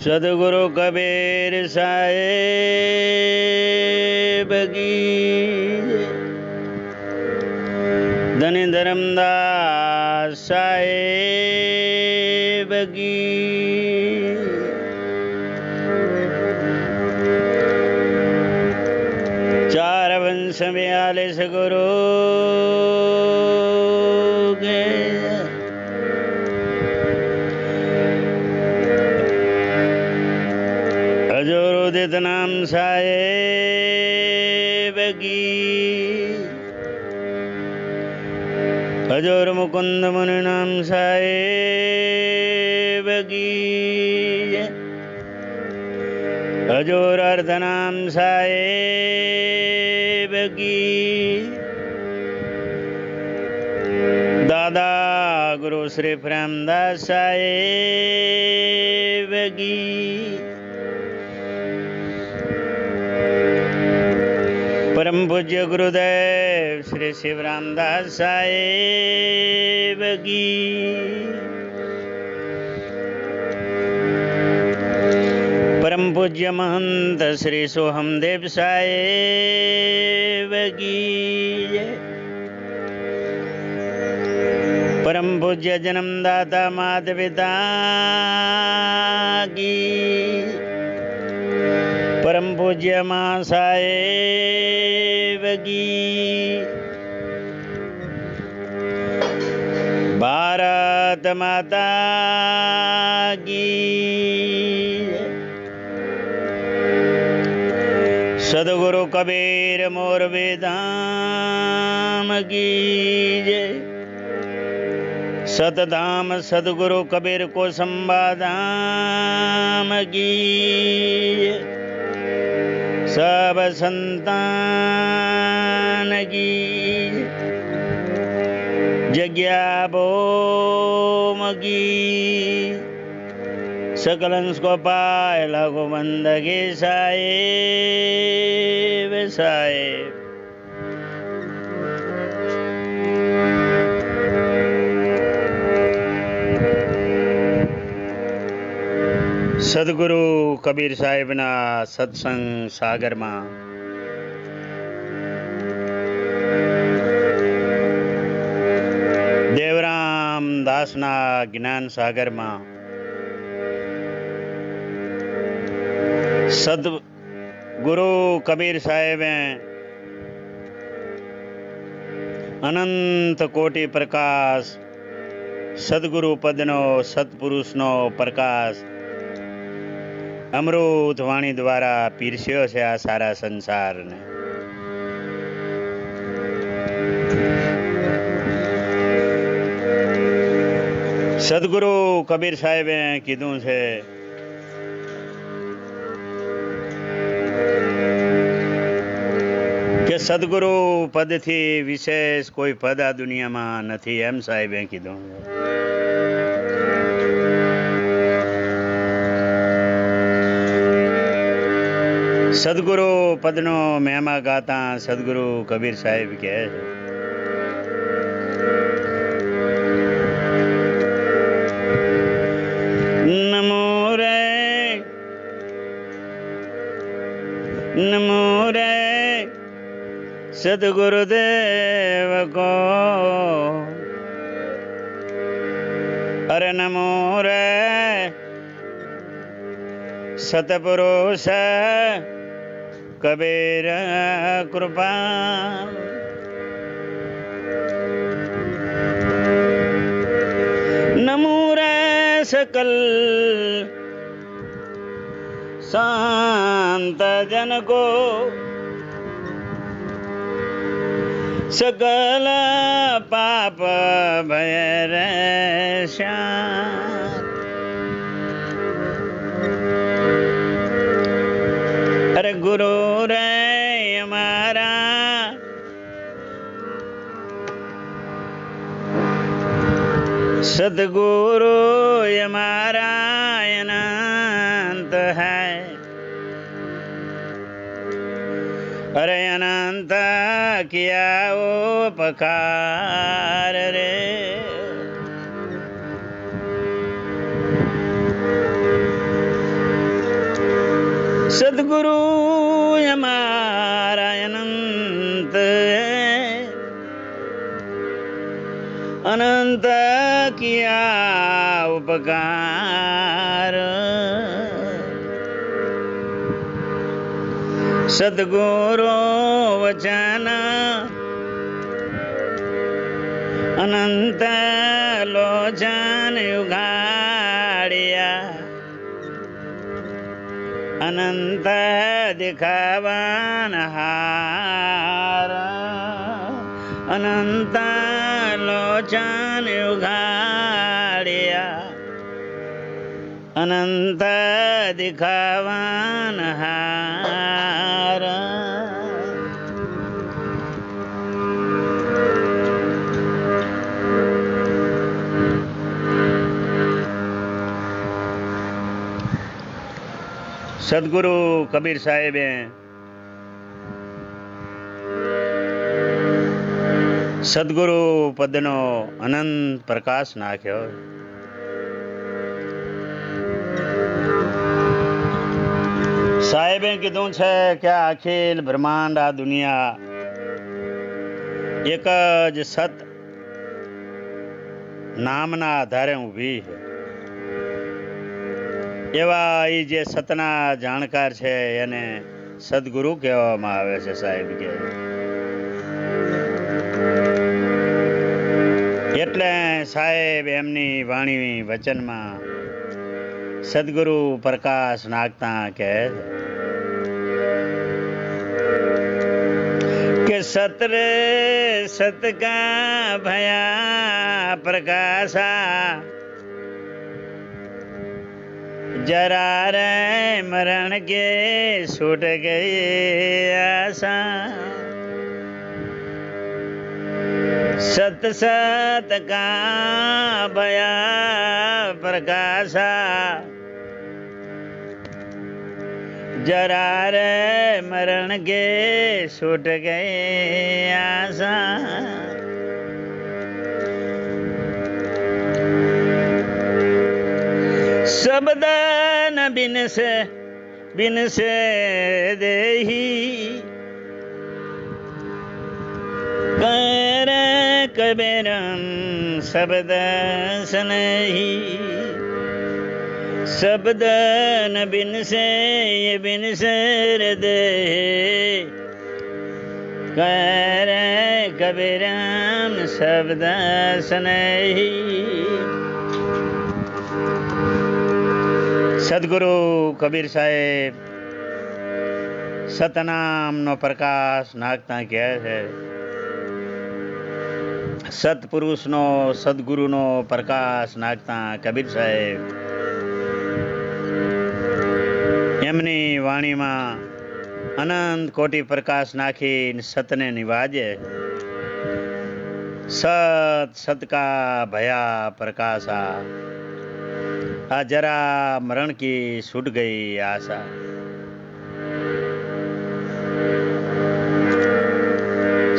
सदगुरु कबीर साहेब की, धनी धर्मदास साहेब की। चार वंश 42 गुरु के हजूर उदित नाम साहेब की, हजूर मुकुंद मुनि नाम साहेब की, हजूर अर्ध नाम साहेब की। दादा गुरु श्री प्रेमदास साहेब की। परम पूज्य गुरुदेव श्री शिवरामदास साहेब की। परम पूज्य महंत श्री सोहमदेव साहेब की। परम पूज्य जन्मदाता माता पिता की। परम पूज्य मां साहेब की। भारत माता की। सदगुरु कबीर मोरबी धाम की जय। सतधाम सदगुरु कबीर को संबाधाम की जय। सब संतान की जग्या बोम की। सकलंस को पाए लगो बंदगी साहेब साहेब। सदगुरु कबीर साहेबना सत्संग सागर में देवराम दासना ज्ञान सागर में सदगुरु कबीर साहेब अनंत कोटि प्रकाश सदगुरु पदनो सत्पुरुषनो प्रकाश अमृत वाणी द्वारा पीरस्यो છે આ સારા સંસારને। સદગુરુ કબીર સાહેબે કીધું છે કે સદગુરુ પદથી વિશેષ કોઈ પદ આ દુનિયામાં નથી, એમ સાહેબે કીધું। सदगुरु पदनो महिमा गाता सदगुरु कबीर साहेब कहे नमो रे सदगुरुदेव को। अरे नमो रे सतपुरुष कबीर कृपा। नमो रे सकल शांत जन को। सकल पाप भय रे शांत। अरे गुरु रे हमारा सदगुरु हमारा अनंत है। अरे अनंत किया उपकार रे। सदगुरु हमारा अनंत है, अनंत किया उपकार। सदगुरु वचन अनंत लोचन उघाड़िया, अनंत दिखावन हार। अनंत लोचन उघाड़िया, अनंत दिखावन हार। સદગુરુ કબીર સાહેબે સદગુરુ પદનો અનંત પ્રકાશ નાખ્યો. સાહેબે કીધું છે કે અખિલ બ્રહ્માંડ આ દુનિયા એક જ સત નામના આધારે ઊભી છે. એવા એ જે સતના જાણકાર છે એને સદગુરુ કહેવામાં આવે છે. સાહેબ કે એટલે સાહેબ એમની વાણી વચનમાં સદગુરુ પ્રકાશ નાખતા કહે કે સતરે સત કા ભયા પ્રકાશા, जरा रे मरण के छूट गई आशा। सत सत का भया प्रकाशा, जरा रे मरण के छूट गई आशा। शब्द न बिन से देही, कर कबीरम शब्द सनही। शब्द न बिन से दे, कर कबीरम शब्द सनही। સદગુરુ કબીર સાહેબ સતનામનો પ્રકાશ નાખતા કહે છે, સત્પુરુષનો સદગુરુનો પ્રકાશ નાખતા કબીર સાહેબ એમની વાણીમાં અનંત કોટી પ્રકાશ નાખીને સતને નિવાજે. સત સતકા ભયા પ્રકાશા, आ जरा मरण की छूट गई आशा।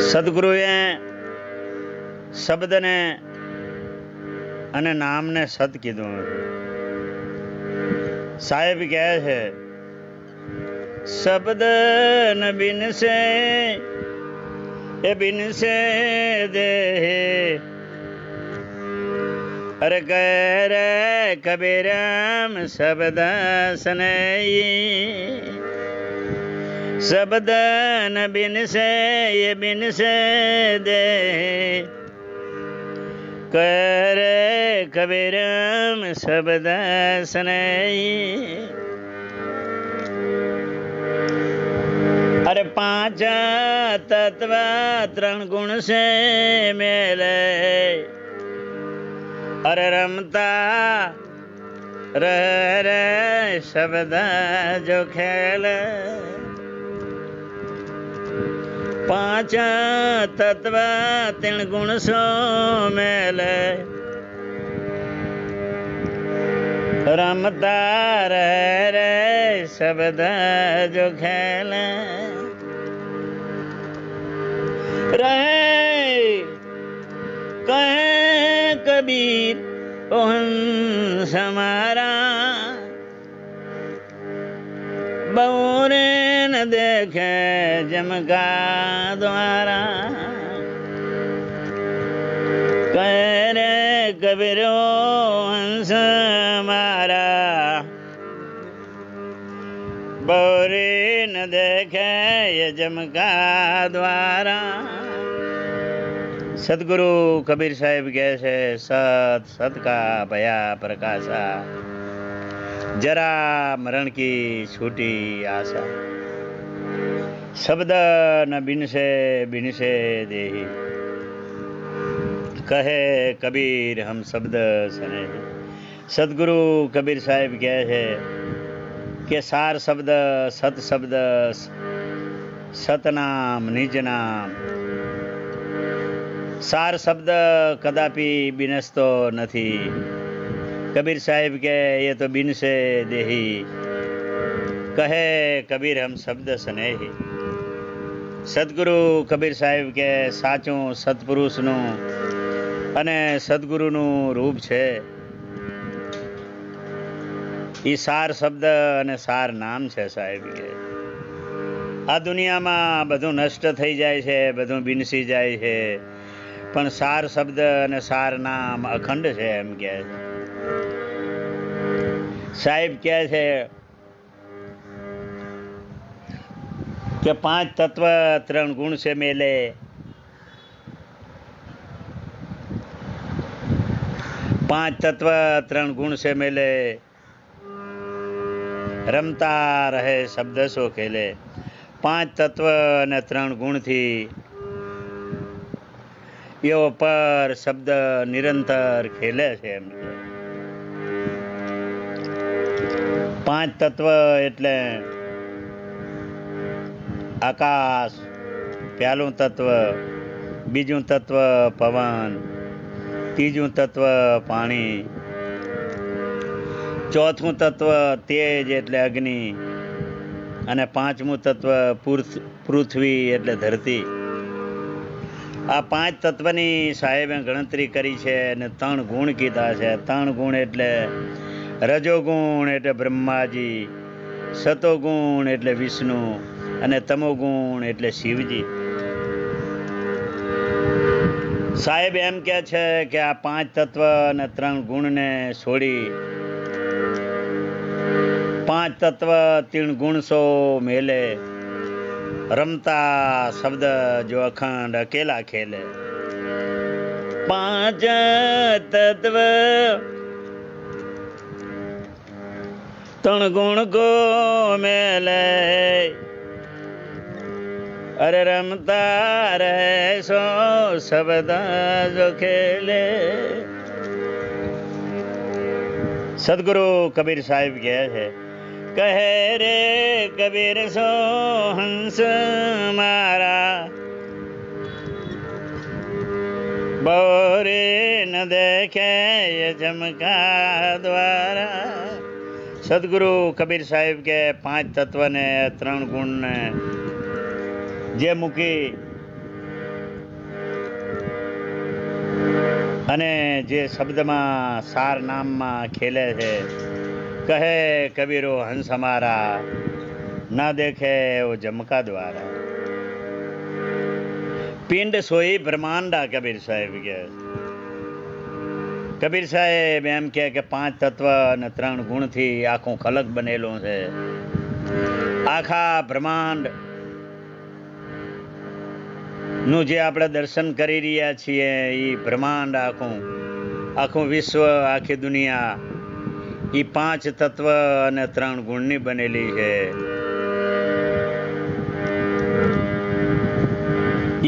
सदगुरुए શબ્દને અને નામને સત કીધું. સાહેબ કહે છે શબ્દ ન બિન સે દે, अरे कर कबीरम शब्द सनई। शब्द न बिन से दे, कर कबीरम शब्द सनई। अरे पांच तत्व त्रण गुण से मेले, अरे रमता रे शब्द जो खेल। पांच तत्व तीन गुण सो मेले, रमता रे शब्द जो खेल। रहे कहे कबीर ओहन समारा, बहु દેખે જમકા દ્વારા કહે રે કબીરો હંસ મારા બૌરી ન દેખે જમકા દ્વારા. સદગુરુ કબીર સાહેબ કહે છે સત કા ભયા પ્રકાશા જરા મરણ કી છૂટી આશા. શબ્દ ન બિનસે બિનસે દેહી કહે કબીર હમ શબ્દ સને. સદગુરુ કબીર સાહેબ કહે છે કે સાર શબ્દ સત શબ્દ સતનામ નિજ નામ. સાર શબ્દ કદાપી બિનસતો નથી. કબીર સાહેબ કે એ તો બિનસે દેહી કહે કબીર હમ શબ્દ સ્નેહી. સદગુરુ કબીર સાહેબ કે સાચું સત્પુરુષનું અને સદગુરુનું રૂપ છે એ સાર શબ્દ અને સાર નામ છે. સાહેબ કે આ દુનિયામાં બધું નષ્ટ થઈ જાય છે, બધું બિનસી જાય છે, પણ સાર શબ્દ અને સાર નામ અખંડ છે એમ કહે છે. સાહેબ કહે છે કે 5 તત્વ 3 ગુણ છે મેલે. 5 તત્વ 3 ગુણ છે મેલે રમતા રહે શબ્દ સો ખેલે. 5 તત્વ અને 3 ગુણથી એવો પર શબ્દ નિરંતર ખેલે છે એમ. 5 તત્વ એટલે આકાશ, પહેલું તત્વ, બીજું તત્વ પવન, ત્રીજું તત્વ પાણી, ચોથું તત્વ તેજ એટલે અગ્નિ અને પાંચમું તત્વ પૃથ્વી એટલે ધરતી. આ 5 તત્વની સાહેબે ગણતરી કરી છે અને 3 ગુણ કીધા છે. 3 ગુણ એટલે રજોગુણ એટલે બ્રહ્માજી, સતોગુણ એટલે વિષ્ણુ અને તમોગુણ એટલે શિવજી. સાહેબ એમ કહે છે કે આ 5 તત્વ અને 3 ગુણને છોડી 5 તત્વ 3 ગુણ સો મેલે રમતા શબ્દ જો અખંડ અકેલા ખેલે. 5 તત્વ 3 ગુણ કો મેલે અરે રમતા રહે સો શબ્દ જો ખેલે. સદગુરુ કબીર સાહેબ કહે છે કહે રે કબીર સો હંસ મારા બૌરે ન દેખે જમકા દ્વારા. સદગુરુ કબીર સાહેબ કે 5 તત્વને 3 ગુણને જે મૂકી અને જે શબ્દમાં સાર નામમાં ખેલે છે કહે કબીરો હંસ હમારા ના દેખે વો જમકા દ્વારા. પિંડ સોઈ બ્રહ્માંડા કબીર સાહેબ કે. કબીર સાહેબ એમ કે 5 તત્વ અને 3 ગુણથી આખું ખલક બનેલું છે. આખા બ્રહ્માંડ નું જે આપણે દર્શન કરી રહ્યા છીએ એ બ્રહ્માંડ આખું વિશ્વ, આખી દુનિયા એ 5 તત્વ અને 3 ગુણની બનેલી છે.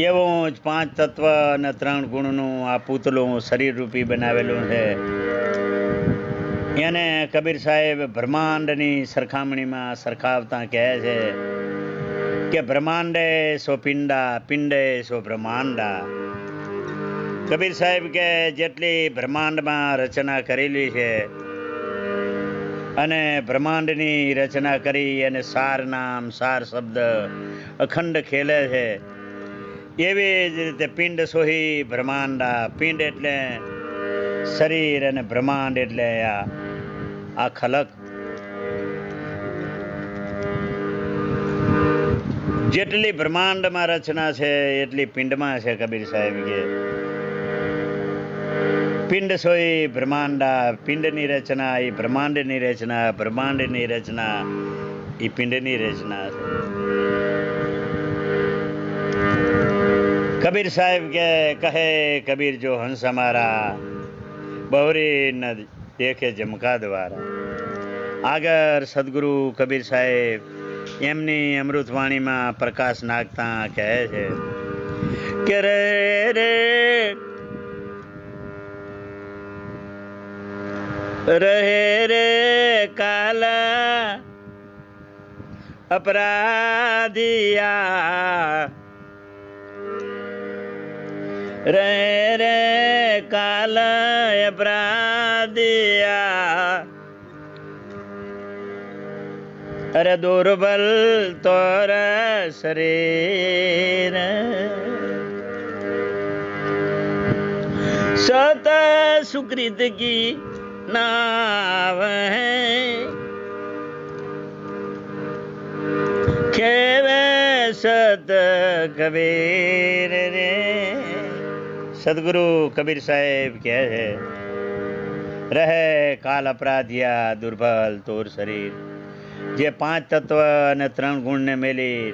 એવું જ 5 તત્વ અને 3 ગુણનું આ પૂતળું શરીર રૂપી બનાવેલું છે. એને કબીર સાહેબ બ્રહ્માંડની સરખામણીમાં સરખાવતા કહે છે કે બ્રહ્માંડે સો પિંડા, પિંડે સો બ્રહ્માંડા. કબીર સાહેબ કે જેટલી બ્રહ્માંડમાં રચના કરેલી છે અને બ્રહ્માંડની રચના કરી અને સાર નામ સાર શબ્દ અખંડ ખેલે છે એવી જ રીતે પિંડ સોહી બ્રહ્માંડા. પિંડ એટલે શરીર અને બ્રહ્માંડ એટલે આ ખલક. જેટલી બ્રહ્માંડમાં રચના છે એટલી પિંડમાં છે. કબીર સાહેબ કે પિંડ સોઈ બ્રહ્માંડા, પિંડની રચના એ બ્રહ્માંડની રચના, બ્રહ્માંડની રચના એ પિંડની રચના છે. કબીર સાહેબ કે કહે કબીર જો હંસ અમારા બહુરી ન દેખે જમકા દ્વારા. આગળ સદગુરુ કબીર સાહેબ એમની અમૃતવાણીમાં પ્રકાશ નાખતા કહે છે કે રે રે રહે રે કાલા અપરાધિયા, રહે રે કાલા અપરાધિયા, અરે દુર્બલ તોર શરીર, સત સુકૃત કી नाव है, खेवे सत कबीर रे. સદગુરુ કબીર સાહેબ કહે છે રહે કાલ અપરાધિયા દુર્બલ તોર શરીર. જે 5 તત્વ અને 3 ગુણને મેલી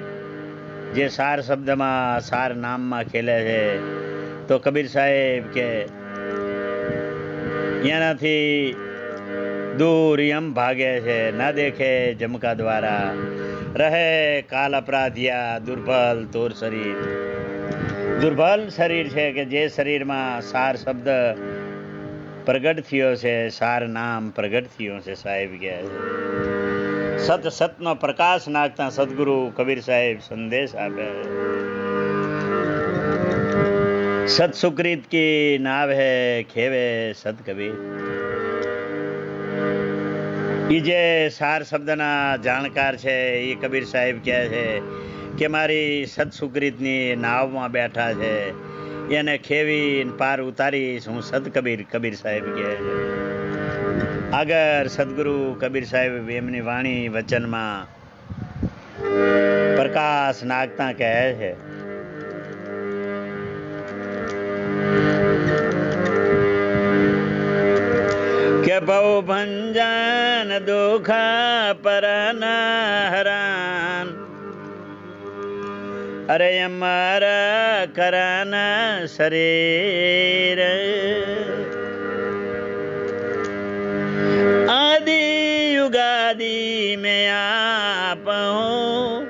જે સાર શબ્દમાં સાર નામમાં ખેલે છે, તો કબીર સાહેબ કે એનાથી દૂર એમ ભાગે છે, ના દેખે જમકા દ્વારા. રહે કાલ અપરાધિયા દુર્બલ તોર શરીર. દુર્બલ શરીર છે કે જે શરીરમાં સાર શબ્દ પ્રગટ થયો છે, સાર નામ પ્રગટ થયો છે. સાહેબ કહે સત સતનો પ્રકાશ નાખતા સદગુરુ કબીર સાહેબ સંદેશ આપે. સત સુકૃત કી નાવ હે ખેવે સત કબીર. એ જે સાર શબ્દના જાણકાર છે એ કબીર સાહેબ કહે છે કે મારી સત સુકૃતની નાવમાં બેઠા છે, એને ખેવી પાર ઉતારીશ હું સત કબીર. કબીર સાહેબ કહે છે. આગળ સદગુરુ કબીર સાહેબ એમની વાણી વચનમાં પ્રકાશ નાખતા કહે છે કે બહુ ભંજન દુઃખા પરના હરાન, અરે અમારા કરાના શરીર, આદિ યુગાદि મેં આપ હું,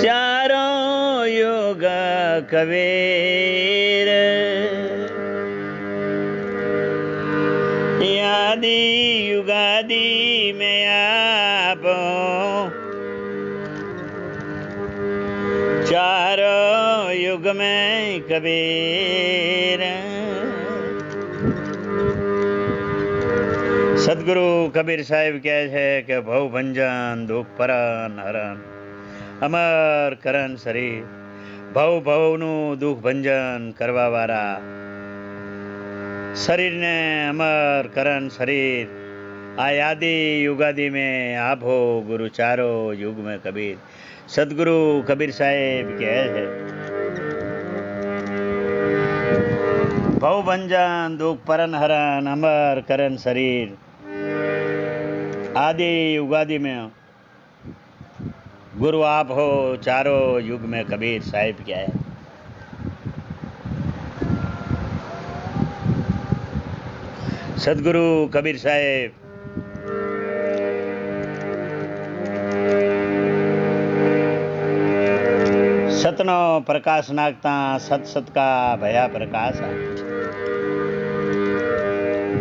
ચારો યુગ કબીર, आदि युगादि में आप चारों युग में कबीर. સદગુરુ કબીર સાહેબ કહે છે કે ભવ ભંજન દુઃખ પરન હરણ, અમર કરણ શરીર. ભવ ભવનું દુઃખ ભંજન કરવા વાળા શરીરને અમર કરણ શરીર. આ યાદી યુગાદि में आप हो गुरु चारो युग में कबीर. सदगुरु कबीर साहेब કહે છે ભવ ભંજન દુઃખ પરન હરણ અમર કરણ શરીર, आदि युगादि में गुरु आप हो चारों युग में कबीर. साहिब क्या है સદગુરુ કબીર સાહેબ સતનો પ્રકાશ નાખતા સત સતકા ભયા પ્રકાશ.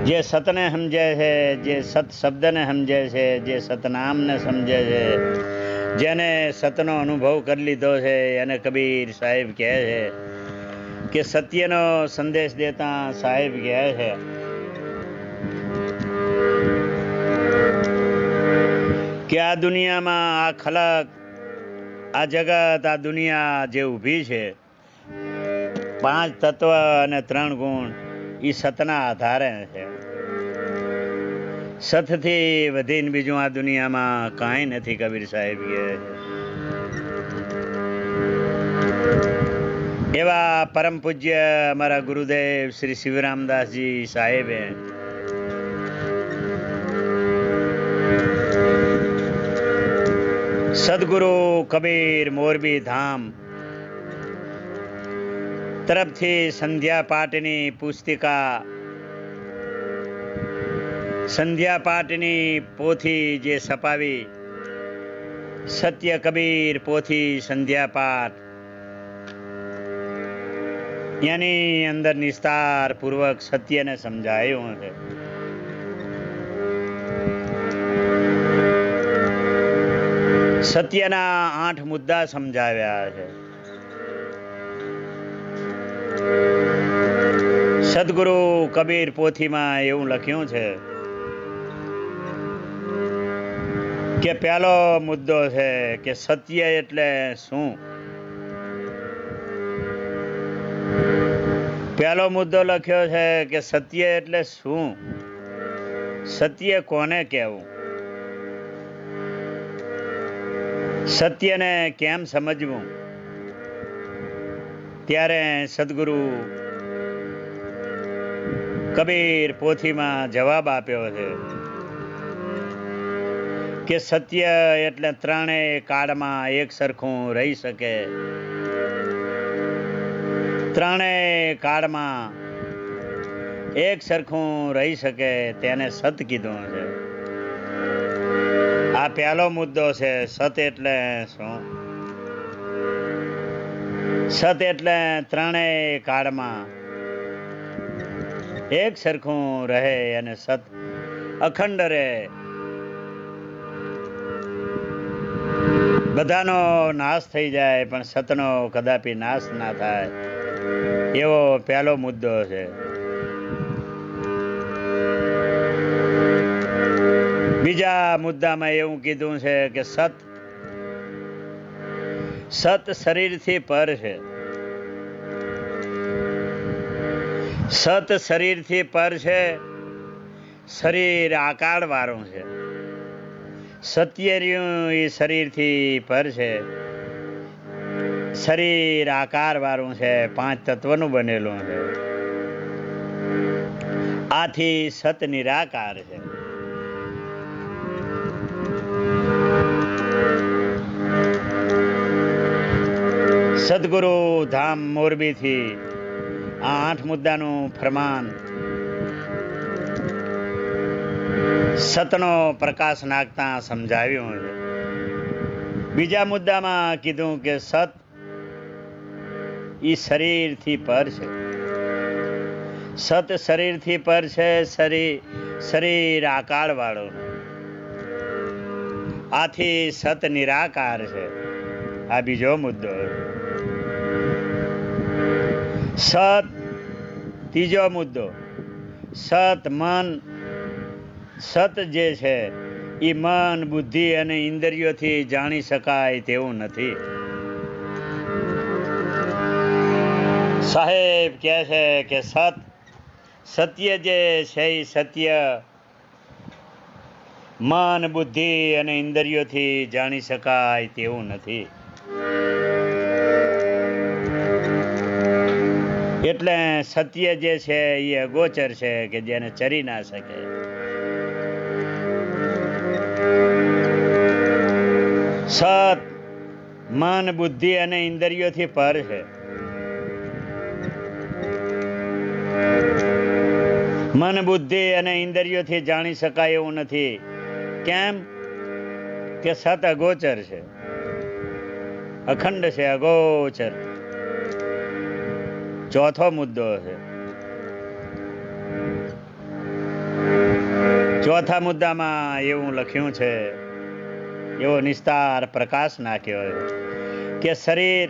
જે સતને સમજે છે, જે સત શબ્દને સમજે છે, જે સતનામને સમજે છે, જેને સતનો અનુભવ કરી લીધો છે, એને કબીર સાહેબ કહે છે કે સત્યનો સંદેશ દેતા સાહેબ કહે છે કે આ દુનિયામાં આ ખલક, આ જગત, આ દુનિયા જે ઊભી છે, 5 તત્વ અને 3 ગુણ એ સતના આધારે છે. સતથી વધીને બીજું આ દુનિયામાં કાંઈ નથી, કબીર સાહેબ કહે. એવા પરમ પૂજ્ય અમારા ગુરુદેવ શ્રી શિવરામદાસજી સાહેબે સદગુરુ કબીર મોરબી ધામ તરફથી સંધ્યા પાઠની પુસ્તિકા, સંધ્યા પાઠની પોથી જે છપાવી, સત્ય કબીર પોથી સંધ્યા પાઠ, એની અંદર નિસ્તાર પૂર્વક સત્યને સમજાયું છે. સત્યના 8 મુદ્દા સમજાવ્યા છે. સદગુરુ કબીર પોથીમાં એવું લખ્યું છે કે પહેલો મુદ્દો છે કે સત્ય એટલે શું. પહેલો મુદ્દો લખ્યો છે કે સત્ય એટલે શું, સત્ય કોને કહેવું, સત્યને કેમ સમજવું. ત્યારે સદગુરુ કબીર પોથીમાં જવાબ આપ્યો છે કે સત્ય એટલે ત્રણેય કાળમાં એક સરખું રહી શકે, ત્રણેય કાળમાં એક સરખું રહી શકે તેને સત કીધું છે. આ પહેલો મુદ્દો છે. સત એટલે શું? સત એટલે ત્રણેય કાળમાં એક સરખું રહે અને સત અખંડ રહે. બધાનો નાશ થઈ જાય પણ સતનો કદાપી નાશ ના થાય, એવો પહેલો મુદ્દો છે. બીજા મુદ્દામાં એવું કીધું છે કે સત શરીરથી પર છે. સત શરીરથી પર છે, શરીર આકાર વાળું છે. સત્ય રહ્યું એ શરીરથી પર છે, શરીર આકાર વાળું છે, 5 તત્વનું બનેલું છે. આથી સત નિરાકાર છે. સદગુરુ ધામ મોરબીથી આ 8 મુદ્દાનું ફરમાન, સતનો પ્રકાશ નાખતા સમજાવ્યું છે. બીજા મુદ્દામાં કીધું કે સત ઈ શરીરથી પર છે. સત શરીરથી પર છે, શરીર આકાર વાળું, આથી સત નિરાકાર છે. આ બીજો મુદ્દો. સત ત્રીજો મુદ્દો, સત મન. સત જે છે એ મન, બુદ્ધિ અને ઇન્દ્રિયોથી જાણી શકાય તેવું નથી. સાહેબ કહે છે કે સત્ય જે છે એ સત્ય મન, બુદ્ધિ અને ઇન્દ્રિયોથી જાણી શકાય તેવું નથી. એટલે સત્ય જે છે એ અગોચર છે કે જેને ચરી ના શકે. સત મન, બુદ્ધિ અને ઇન્દ્રિયોથી પર છે. મન, બુદ્ધિ અને ઇન્દ્રિયોથી જાણી શકાય એવું નથી. કેમ? કે સત અગોચર છે, અખંડ છે, અગોચર. ચોથો મુદ્દો છે. ચોથા મુદ્દામાં એવું લખ્યું છે, એવો નિસ્તાર પ્રકાશ નાખ્યો કે શરીર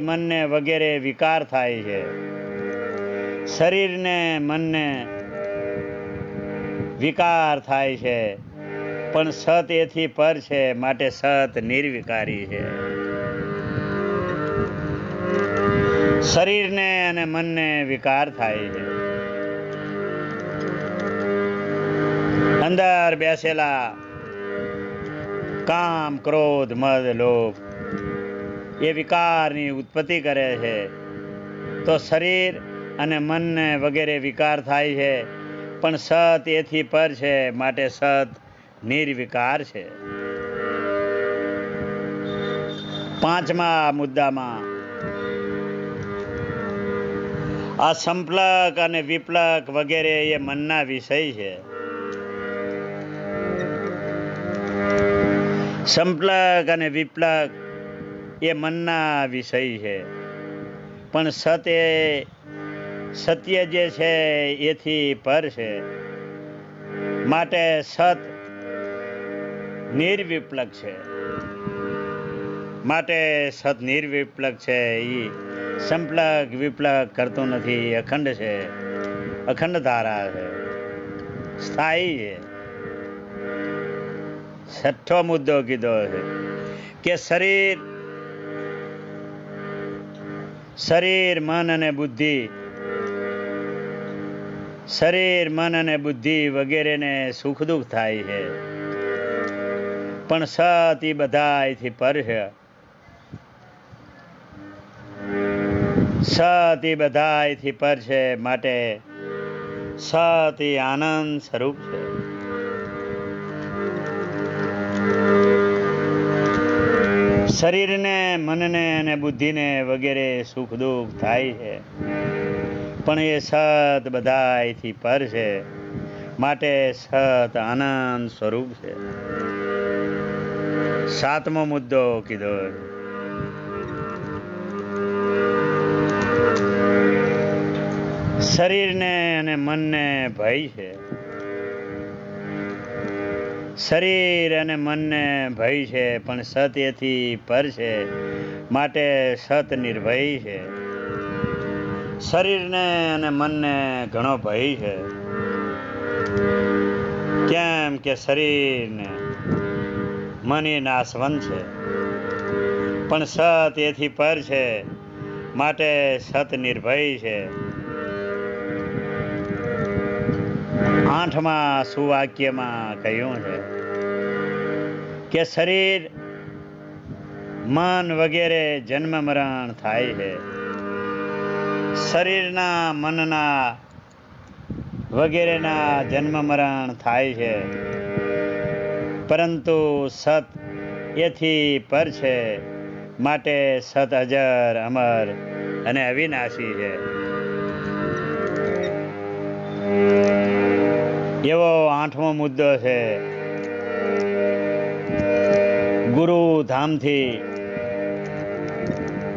મનને વગેરે વિકાર થાય છે. શરીરને મનને વિકાર થાય છે, પણ સત એથી પર છે, માટે સત નિર્વિકારી છે. શરીરને અને મનને વિકાર થાય છે. અંદર બેસેલા કામ, ક્રોધ, મદ, લોભ એ વિકારની ઉત્પત્તિ કરે છે. તો શરીર અને મનને વગેરે વિકાર થાય છે, પણ સત એથી પર છે, માટે સત નિર્વિકાર છે. પાંચમા મુદ્દામાં આ સંપલક અને વિપલક વગેરે એ મનના વિષય છે. સંપલક અને વિપલક એ મનના વિષય છે, પણ સત્ય જે છે એથી પર છે, માટે સત નિર્વિપલક છે. માટે સત નિર્વિપલક છે. એ સંપલક વિપલક કરતું નથી. અખંડ છે, અખંડ ધારા છે, સ્થાયી છે. છઠ્ઠો મુદ્દો કીધો છે કે શરીર મન અને બુદ્ધિ વગેરેને સુખ દુઃખ થાય છે, પણ સત એ બધાથી પર છે. સત એ બધાથી પર છે, માટે સત એ આનંદ સ્વરૂપ છે. શરીરને, મનને અને બુદ્ધિને વગેરે સુખ દુઃખ થાય છે, પણ એ સત બધાથી પર છે, માટે સત આનંદ સ્વરૂપ છે. સાતમો મુદ્દો કીધો. શરીરને અને મનને ભય છે. શરીર અને મનને ભય છે, પણ સત એથી પર છે, માટે સત નિર્ભય છે. શરીરને અને મનને ઘણો ભય છે. કેમ કે શરીરને મન એ નાશવંત છે, પણ સત એથી પર છે, માટે સત નિર્ભય છે. આઠમા સુવાક્યમાં કહ્યું છે કે શરીર, મન વગેરે જન્મ મરણ થાય છે. શરીરના, મનના વગેરેના જન્મ મરણ થાય છે, પરંતુ સત એથી પર છે, માટે સત અજર, અમર અને અવિનાશી છે. એવો આઠમો મુદ્દો છે. ગુરુ ધામથી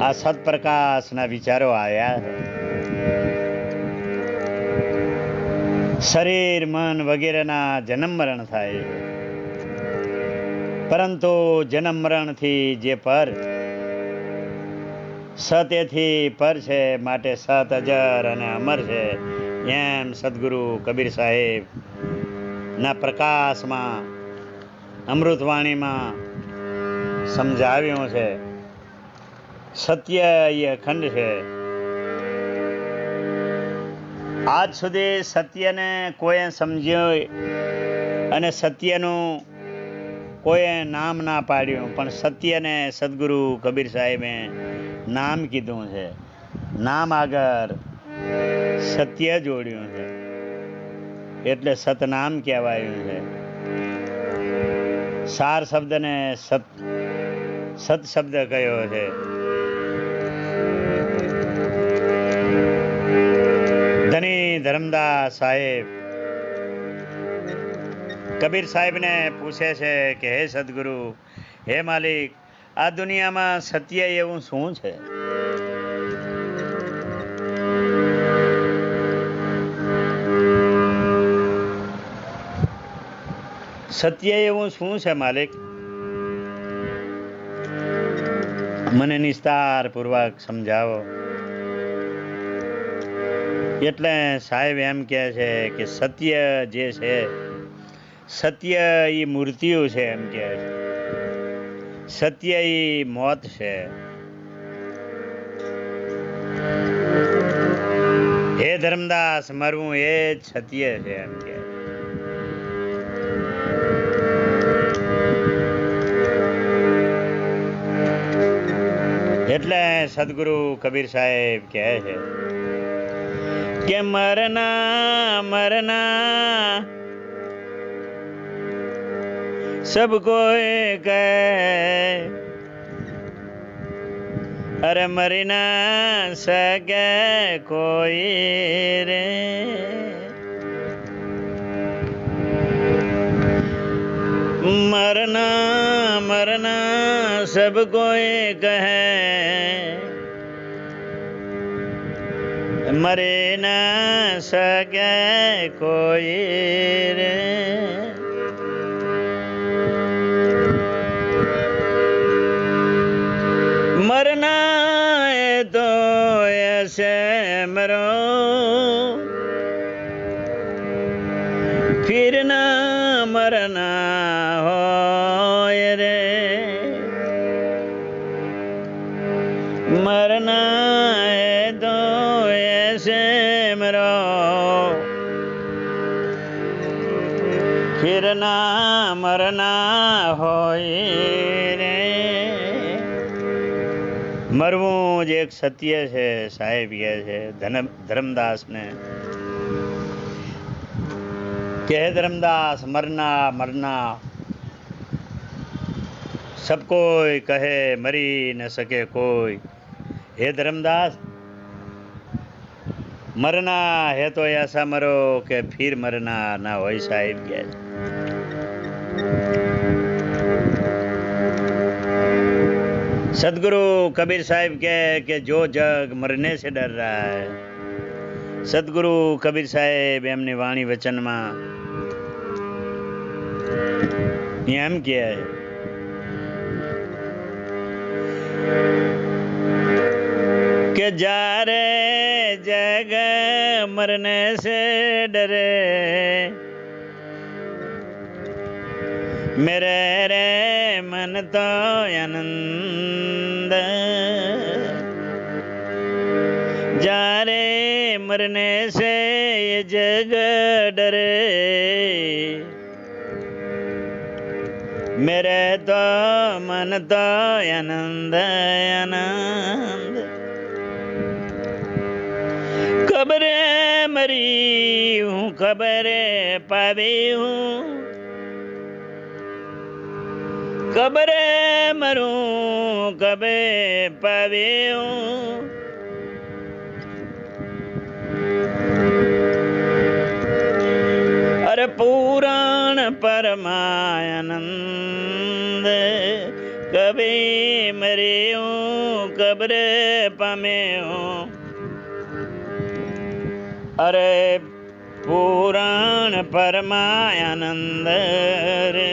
આ સત્પ્રકાશના વિચારો આવ્યા છે. શરીર, મન વગેરેના જન્મ મરણ થાય છે, પરંતુ જન્મ મરણથી જે પર સતેથી પર છે, માટે સત અજર અને અમર છે. એમ સદગુરુ કબીર સાહેબ ના પ્રકાશમાં, અમૃતવાણીમાં સમજાવ્યું છે. સત્ય એ અખંડ છે. આજ સુધી સત્યને કોઈ સમજ્યું અને સત્યનું કોઈ નામ ના પાડ્યું, પણ સત્યને સદગુરુ કબીર સાહેબે નામ કીધું છે. નામ આગળ સત્ય જોડ્યું છે, એટલે સતનામ કહેવાયું છે. સાર શબ્દને સત શબ્દ કયો છે. ધની ધર્મદાસ સાહેબ કબીર સાહેબને પૂછે છે કે હે સદગુરુ, હે માલિક, આ દુનિયામાં સત્ય એવું શું છે? સત્ય એવું શું છે માલિક? મને નિસ્તાર પૂર્વક સમજાવો. એટલે સાહેબ એમ કહે છે કે સત્ય જે છે, સત્ય એ મૂર્તિઓ છે. એમ કહે છે સત્ય એ મોત છે. હે ધર્મદાસ, મરવું એ જ સત્ય છે એમ કે. એટલે સદગુરુ કબીર સાહેબ કહે છે કે મરના મરના સબ કોઈ કહે, અરે મરી ના સકે કોઈ રે. મરના મરના સબ કોઈ કહે, મરી ના સકે કોઈ રે. मरना है तो ऐसे मरो, फिर ना मरना हो रे. मरना है तो ऐसे मरो, फिर ना मरना हो रे. મરવું જ એક સત્ય છે સાહેબ કહે છે ધર્મદાસ ને કે હે ધર્મદાસ, મરના મરના સબ કોઈ કહે, મરી ન સકે કોઈ. હે ધર્મદાસ, मरना है तो ऐसा मरो कि फिर मरना ना हो. साहिब કહે છે सदगुरु कबीर साहिब के जो जग मरने से डर रहा है. सदगुरु कबीर साहेब એમની વાણી વચનમાં એમ કહે કે જારે જગ मरने से डरे, मेरे रे मन तो आनंद. जारे मरने से ये जग डरे, मेरे तो मन तो आनंद आनंद. खबरे मरी हूँ खबरे पावी हूँ, कबरे मरूं कबे पावे हूँ. अरे पुराण परमानंद, कभी मरे हूँ कब्र पामे हूँ. अरे पुराण परमानंद रे.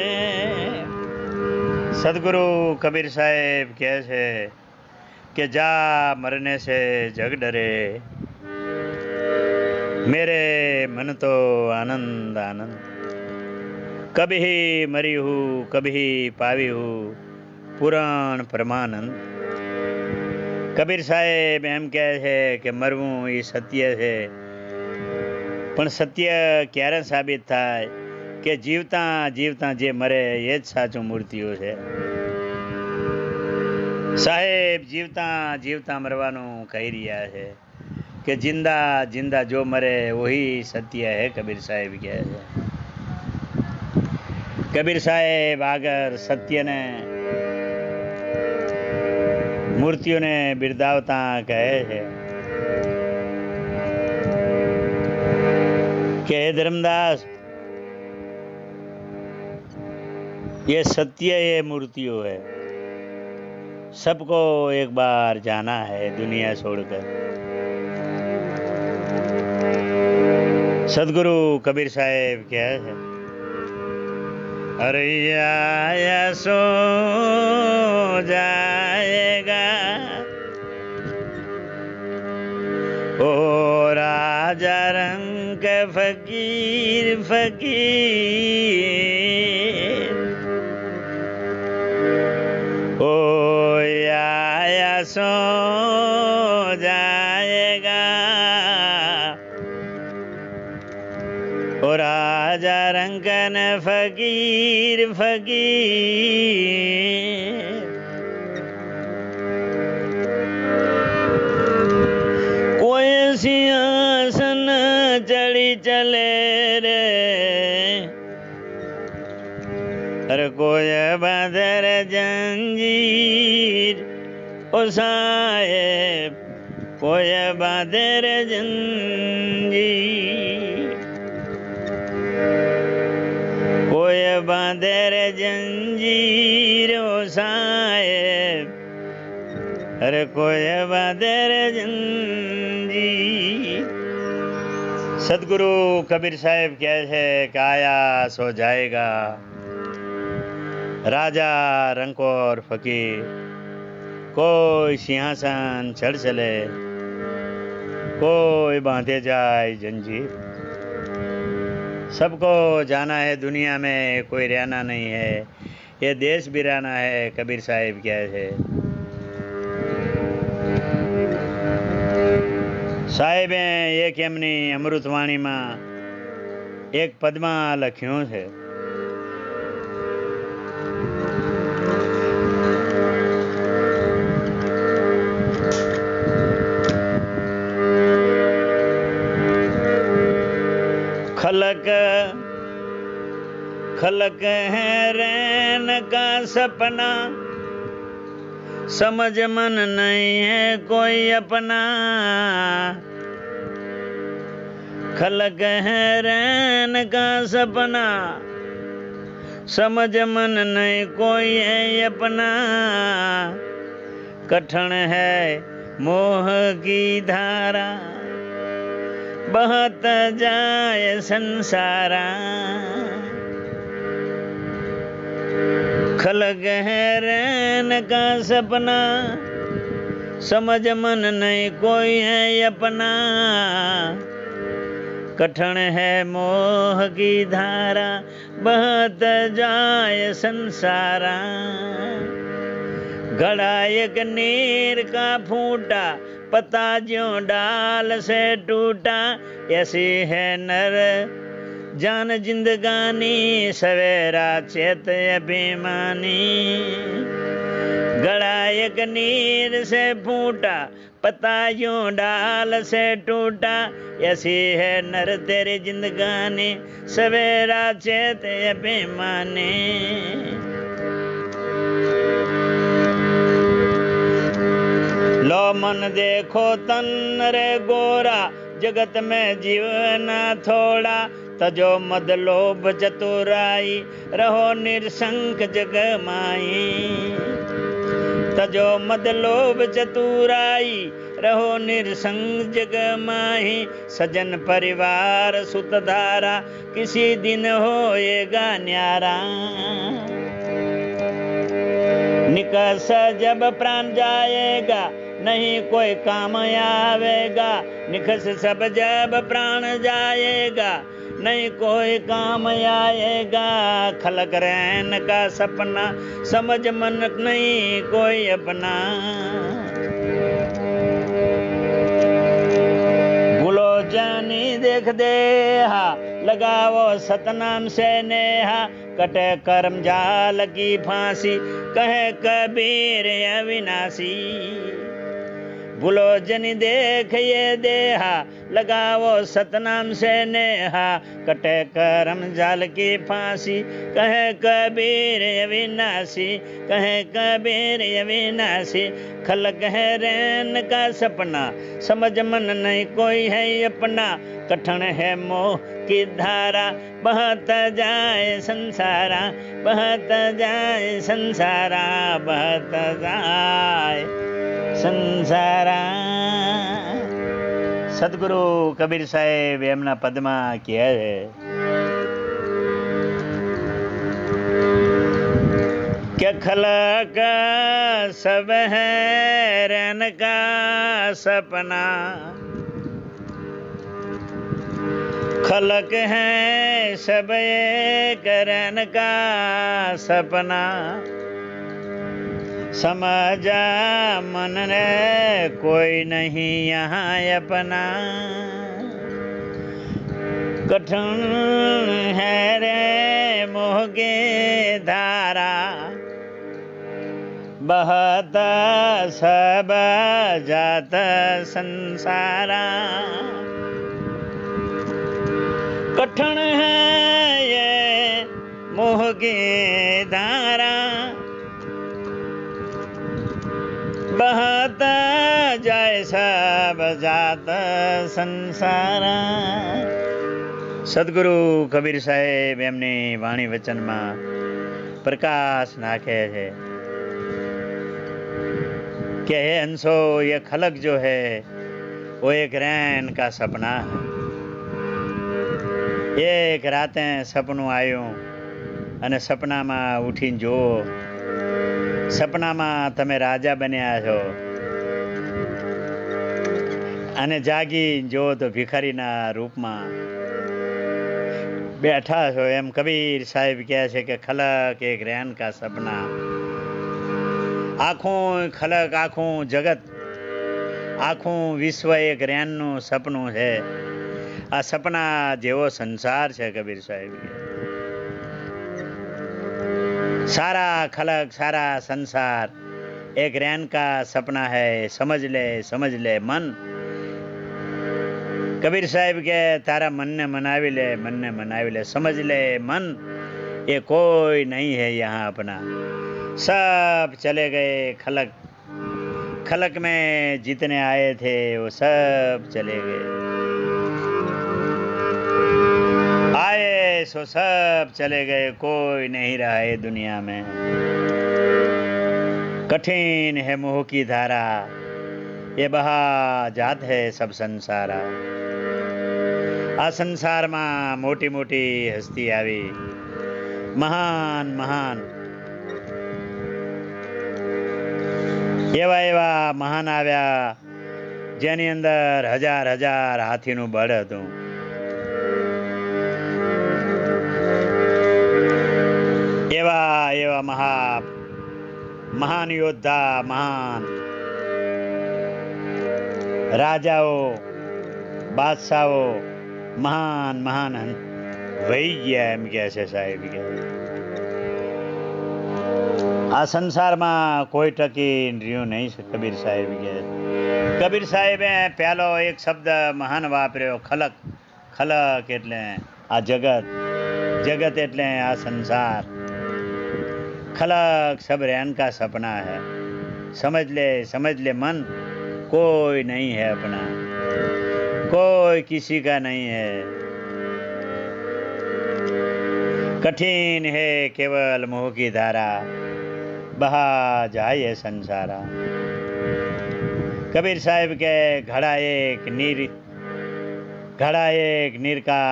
सदगुरु कबीर साहेब કહે છે કે જા मरने से जग डरे, मेरे मन तो आनंद आनंद. कभी मरी हूँ कभी पावी हूँ, पुराण परमानंद. કબીર સાહેબ એમ કહે છે કે મરવું એ સત્ય છે, પણ સત્ય ક્યારે સાબિત થાય કે જીવતા જીવતા જે મરે એ જ સાચું મૃત્યુ છે. સાહેબ જીવતા જીવતા મરવાનું કહી રહ્યા છે કે જિંદા જિંદા જો મરે વહી સત્ય હે. કબીર સાહેબ કહે છે. કબીર સાહેબ આગળ સત્યને મૂર્તિઓને બિરદાવતા કહે છે કે હે ધર્મદાસ, ये सत्य ये मूर्तियों है, सबको एक बार जाना है दुनिया छोड़कर. सदगुरु कबीर साहेब क्या है, अरे आया सो जाएगा ओ राजा रंग फकीर फकीर. ओ आया सो जाएगा न फकीर फकीर। कोई सिंहासन चढ़ी चले रे, अरे कोई बांधर जंजीर ओ साहेब, कोई बांधर जंजीर, कोई बांधर जंजीर ओ साहेब, अरे कोई बांधर जंजीर। सदगुरु कबीर साहेब कहते हैं कि आया सो जाएगा, राजा रंकोर फकीर। कोई सिंहासन चढ़ चले, कोई बांधे जाए जंजीर। सबको जाना है, दुनिया में कोई रहना नहीं है, ये देश बिराना है, कबीर साहिब क्या है। साहेबे एक एमनी अमृतवाणी में एक पदमा लख्યું છે, खलक खलक है रैन का सपना, समझ मन नहीं है कोई अपना। खलक है रैन का सपना, समझ मन नहीं कोई है अपना। कठिन है मोह की धारा, बहत जाए संसारा। खलक है रैन का सपना, समझ मन नहीं कोई है अपना। कठिन है मोह की धारा, बहत जाए संसारा। घड़ा एक नीर का फूटा, पता ज्यों डाल से टूटा। ऐसी है नर जान जिंदगानी, सवेरा चेत अभिमानी। घड़ा एक नीर से फूटा, पता यूं डाल से टूटा। ऐसी है नर तेरी जिंदगानी, सवेरा चेत अभिमानी। लो मन देखो तन रे गोरा, जगत में जीवना थोड़ा। तजो मद लोभ चतुराई, रहो निरसंक जग माई। तजो मद लोभ चतुराई, रहो निरसंग जग माही। सजन परिवार सुत धारा, किसी दिन होएगा न्यारा। निकस जब प्राण जाएगा, नहीं कोई काम आवेगा। निकस सब जब प्राण जाएगा, नहीं कोई काम आएगा। खलक रैन का सपना, समझ मन नहीं कोई अपना। भूलो जानी देख देहा, लगाओ सतनाम से नेहा। कटे कर्म जाल की फांसी, कहे कबीर अविनाशी। भूलो जनी देख ये देहा, लगाओ सतनाम से नेहा। कटे करम जाल की फांसी, कहे कबीर अविनाशी। कहे कबीर अविनाशी। खलक है रैन का सपना, समझ मन नहीं कोई है अपना। कठिन है मोह की धारा, बहत जाए संसारा। बहत जाए संसारा, बहत जाए संसारा। सदगुरु कबीर साहेब एमना पदमा किया है कि खलक सब है रैन का सपना। खलक है सब एक रैन का सपना। समझा मन रे कोई नहीं यहाँ अपना। कठिन है रे मोह की धारा बहत सब जात संसारा कठिन है ये मोह की धारा बहत जाए सब जात संसारा। સદગુરુ કબીર સાહેબ એમની વાણી વચનમાં પ્રકાશ નાખે છે कि हे हंसो ये खलक जो है वो एक रैन का सपना है। एक राते सपनों आयो अने सपना में उठी जो सपना में तमे राजा बन्या छो अने जागी जो तो भिखारी ना रूप में बैठा छो। एम कबीर साहेब कहे छे कि खलक एक रैन का सपना आखों खलक आखों जगत आखों विश्व एक रैननु सपनों है। आ सपना जेवो संसार है कबीर साहेब सारा खलक सारा संसार एक रैन का सपना है। समझ ले मन कबीर साहेब के तारा मन ने मनावी ले समझ ले मन ये कोई नहीं है यहाँ अपना। सब चले गए खलक में जितने आए थे वो सब चले गए आए सो सब चले गए कोई नहीं रहा है दुनिया में। कठिन है मोह की धारा ये बहा जात है सब संसारा। आ संसार में मोटी मोटी हस्ती आवी महान महान एवा एवा महान आव्या जेनी अंदर हजार हजार हाथीनु बळ हतुं। एवा एवा महान योद्धा महान राजाओ बादशाहो महान महान वही गया एम कहे छे साहेब के। आ संसार में कोई टकी रह्यु नहीं कबीर साहेब के। कबीर साहेबे पहलो एक शब्द महान वापर्यो खलक खलक एटले आ जगत जगत एटले आ संसार खलक सब रैन का सपना है। समझ ले मन कोई नहीं है अपना कोई किसी का नहीं है। कठिन है केवल मोह की धारा बहा जाए संसारा। कबीर साहेब के घड़ा एक नीर का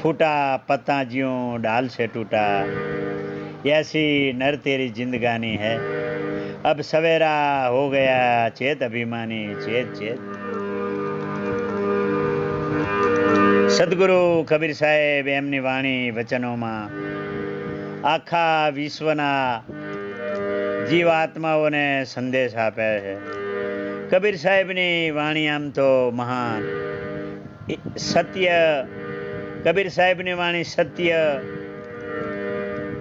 फूटा पत्ता ज्यों डाल से टूटा ऐसी नर तेरी जिंदगानी है। अब सवेरा हो गया चेत अभिमानी चेत चेत। सदगुरु कबीर साहेब एमनी वाणी वचनों में आखा विश्वना जीवात्माओने संदेश आपे है। कबीर साहेबनी वाणी आम तो महान सत्य कबीर साहेबनी वाणी सत्य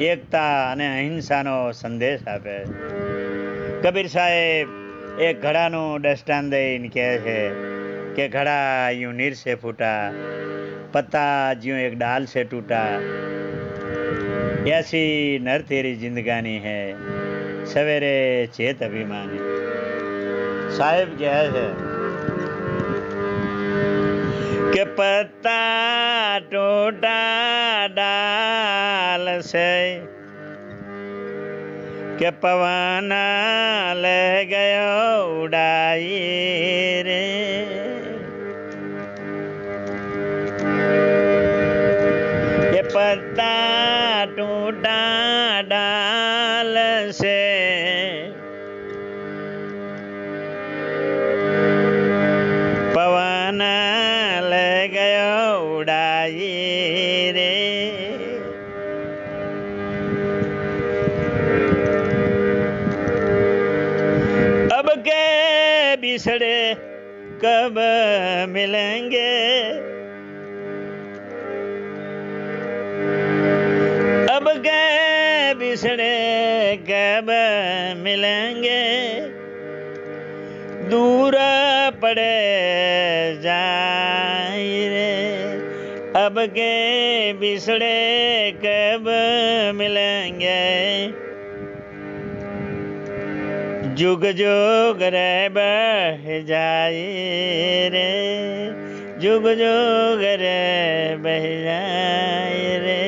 एकता अने अहिंसानो संदेश आपे। कबीर साहेब एक घड़ानु दृष्टांत दईने कहे छे कि घड़ा यूं नीर से फूटा पत्ता ज्यों एक डाल से टूटा ऐसी नर तेरी जिंदगानी है सवेरे चेत अभिमानी। साहेब क्या है कि पत्ता टूटा डाल से कि पवन ले गयो उड़ाई रे। ये पत्ता टूटा डाल से पवन ले गयो उड़ाई रे। अब के बिछड़े कब मिलेंगे अब के बिछड़े कब मिलेंगे, दूर पड़े जाए रे। अब के बिछड़े कब मिलेंगे, जुग जुग रे बह जाए रे, जुग जुग रे बह जाए रे।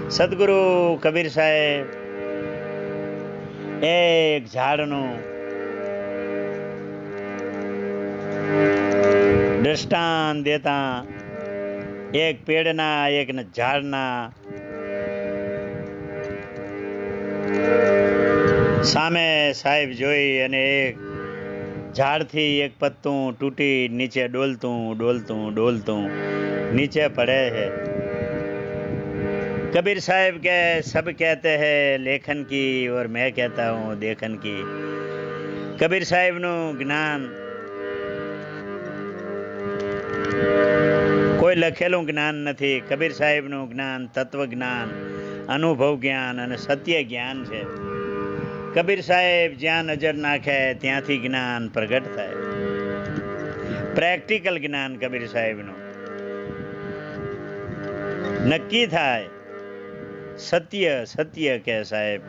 સદગુરુ કબીર સાહેબ એક ઝાડનું દ્રષ્ટાંત દેતા એક પેડના એક ઝાડના સામે સાહેબ જોઈ અને એક ઝાડથી એક પત્તું તૂટી નીચે ડોલતું ડોલતું ડોલતું નીચે પડે છે। कबीर साहब के सब कहते हैं लेखन की और मैं कहता हूँ देखन की। कबीर साहब નું જ્ઞાન કોઈ લખેલું જ્ઞાન નથી। કબીર સાહેબ નું જ્ઞાન તત્વ જ્ઞાન, અનુભવ જ્ઞાન અને સત્ય જ્ઞાન છે। કબીર સાહેબ જ્યાં નજર નાખે ત્યાંથી જ્ઞાન પ્રગટ થાય। પ્રેક્ટિકલ જ્ઞાન કબીર સાહેબનું નક્કી થાય। સત્ય સત્ય કે સાહેબ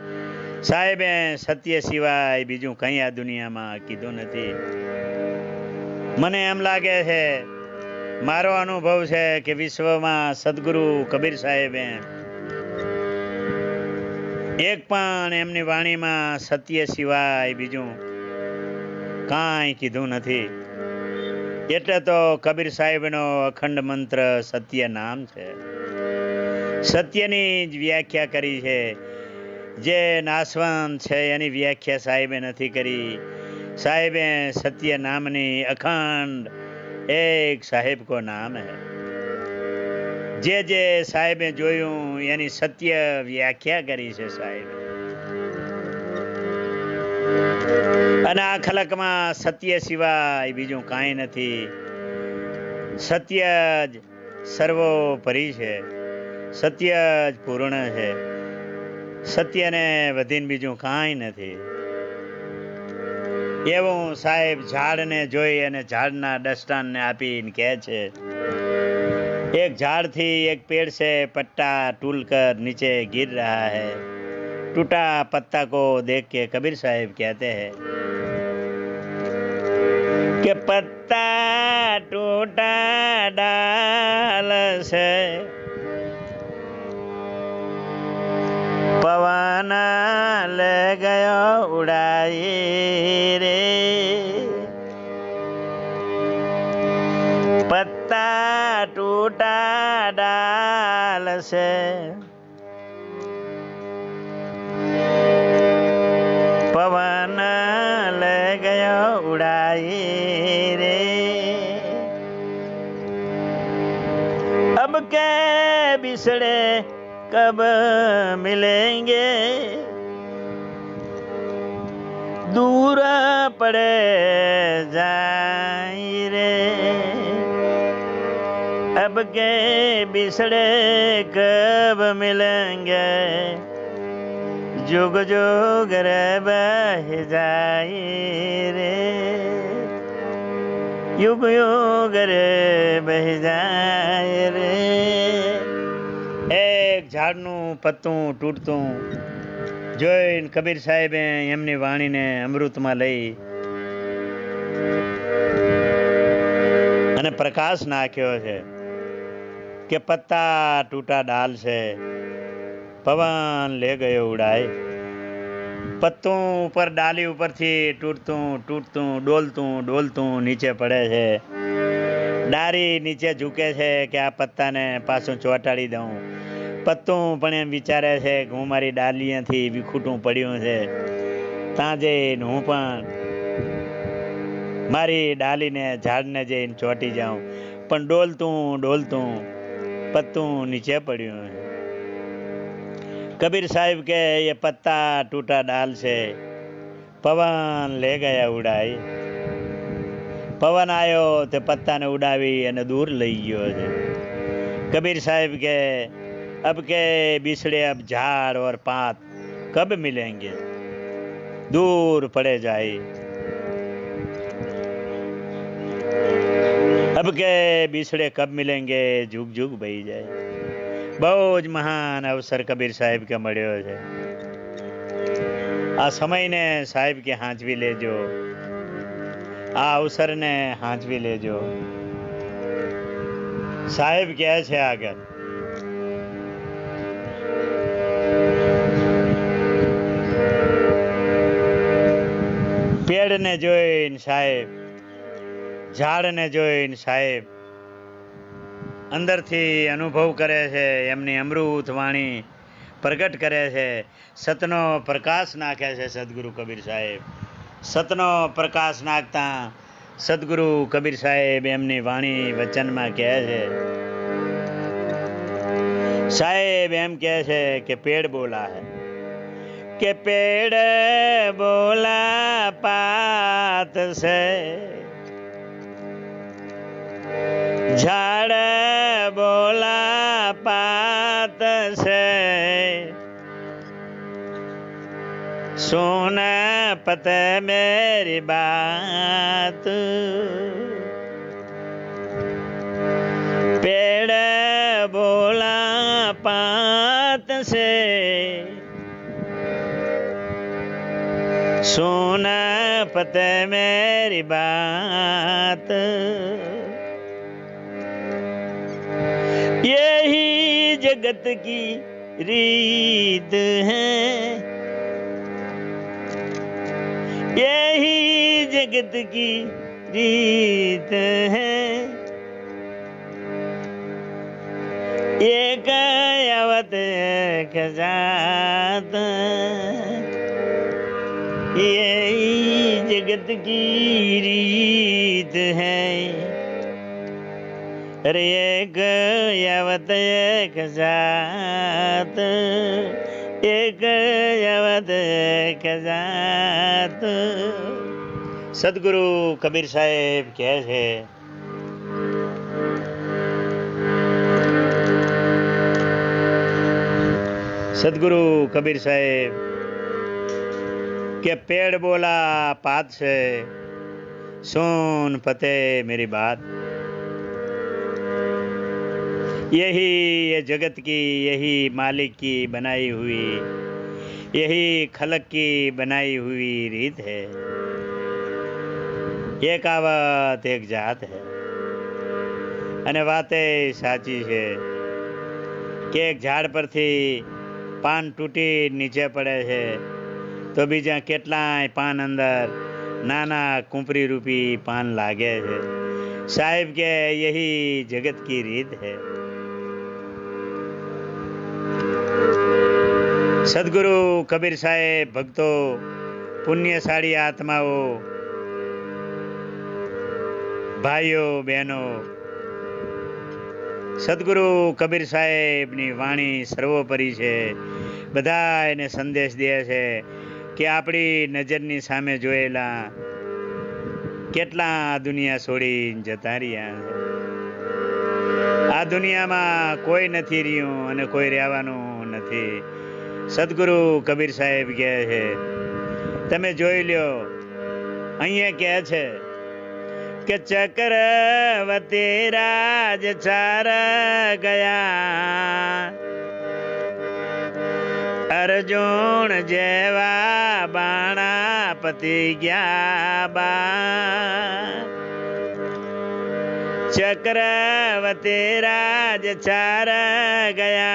સાહેબે સત્ય સિવાય બીજું કંઈ આ દુનિયામાં કીધું નથી। મને એમ લાગે છે, મારો અનુભવ છે કે વિશ્વમાં સદગુરુ કબીર સાહેબે એક પણ એમની વાણીમાં સત્ય સિવાય બીજું કાંઈ કીધું નથી। એટલે તો કબીર સાહેબનો અખંડ મંત્ર સત્ય નામ છે। સત્યની જ વ્યાખ્યા કરી છે, જે નાશવંત છે એની વ્યાખ્યા સાહેબે નથી કરી। સાહેબે સત્ય નામની અખંડ એક સાહેબ કો નામ હે। જે સાહેબે જોયું એની સત્ય વ્યાખ્યા કરી છે સાહેબ। અને આ ખલકમાં સત્ય સિવાય બીજું કાંઈ નથી। સત્ય જ સર્વોપરી છે, સત્ય જ પૂર્ણ છે। સત્યને વધીને બીજું કાંઈ નથી। એવું સાહેબ ઝાડને જોઈ અને ઝાડના દૃષ્ટાંતને આપીને કહે છે, एक झाड़ थी एक पेड़ से पत्ता टूटकर नीचे गिर रहा है। टूटा पत्ता को देख के कबीर साहब कहते हैं कि पत्ता टूटा डाल से पवन ले गयो उड़ाई रे। पत्ता टूटा डाल से पवन ले गयो उड़ाई रे। अब के बिछड़े कब मिलेंगे, दूर पड़े जाए रे। अब के बिछड़े कब मिलेंगे, जुग जुग रे बह जाए रे। युग युग रे बह जाए रे। એક ઝાડનું પત્તું તૂટતું જોઈને કબીર સાહેબે એમની વાણીને અમૃતમાં લઈ અને પ્રકાશ નાખ્યો છે કે પત્તા ટૂટા ડાલ છે પવન લે ગયો ઉડાય। પત્તું ઉપર ડાલી ઉપરથી તૂટતું તૂટતું ડોલતું ડોલતું નીચે પડે છે। ડારી નીચે ઝૂકે છે કે આ પત્તાને પાછું ચોંટાડી દઉં। પત્તું પણ એમ વિચારે છે કે હું મારી ડાલીયાથી વિખૂટું પડ્યું છે, ત્યાં જઈને હું પણ મારી ડાલીને ઝાડને જઈને ચોંટી જાઉં। પણ ડોલતું ડોલતું પત્તું નીચે પડ્યું છે। कबीर साहिब के ये पत्ता टूटा डाल से पवन ले गया उड़ाई। पवन आयो तो पत्ता ने उड़ावी અને દૂર લઈ ગયો છે। કબીર સાહેબ કે अब के बिछड़े अब झाड़ और पात कब मिलेंगे, दूर पड़े जाए। अब के बिछड़े कब मिलेंगे, जुग जुग बही जाए। બહુ જ મહાન અવસર કબીર સાહેબ કે મળ્યો છે। આ સમયને સાહેબ કે હાંચવી લેજો, આ અવસરને હાંચવી લેજો। સાહેબ કહે છે આગળ, પેડને જોઈને સાહેબ, ઝાડને જોઈને સાહેબ અંદરથી અનુભવ કરે છે, એમની અમૃત વાણી પ્રગટ કરે છે, સતનો પ્રકાશ નાખે છે સદગુરુ કબીર સાહેબ। સતનો પ્રકાશ નાખતા સદગુરુ કબીર સાહેબ એમની વાણી વચનમાં કહે છે, સાહેબ એમ કહે છે કે પેડ બોલા હે, કે પેડ બોલા પાત સે, झाड़ बोला पात से, सुन पते मेरी बात। पेड़ बोला पात से, सुन पते मेरी बात। यही जगत की रीत है, यही जगत की रीत है। एक अवत एक जात, यही जगत की रीत है। अरे एक अवत एक जात, एक अवत एक जात। सदगुरु कबीर साहेब કહે છે, सदगुरु कबीर साहेब के पेड़ बोला पात से, सुन पते मेरी बात। यही ये जगत की, यही मालिक की बनाई हुई, यही खलक की बनाई हुई रीत है। एक आवत एक जात है। અને વાતે સાચી છે કે એક ઝાડ પરથી પાન તૂટી નીચે પડે છે તો બીજા કેટલાય પાન અંદર નાના કુંપરી રૂપી પાન લાગે છે। સાહેબ કે यही जगत की रीत है। सदगुरु कबीर साहेब भक्तों, पुण्यशाળી आत्माओं, भाइयों बहनों, સદગુરુ કબીર સાહેબની વાણી સર્વોપરી છે। બધા એને સંદેશ દે છે કે આપણી નજરની સામે જોયેલા કેટલા દુનિયા છોડીને જતા રહ્યા છે। આ દુનિયામાં કોઈ નથી રહ્યું અને કોઈ રહેવાનું નથી। સદગુરુ કબીર સાહેબ કહે છે, તમે જોઈ લ્યો, અહીંયા કહે છે કે चक्रवती राज चार गया, अर्जुन जेवा बाणा पति गया बा। चक्रवती राज चार गया,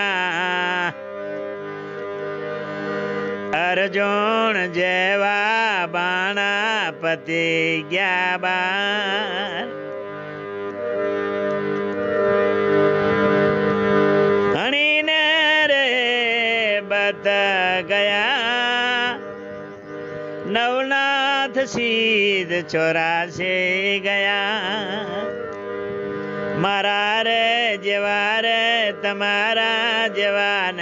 अर्जुन जेवा बाणा पति गया बार। हनी ने रे बत गया, नवनाथ सीध 84 गया। मारा रे जेवा रे तमारा जवान,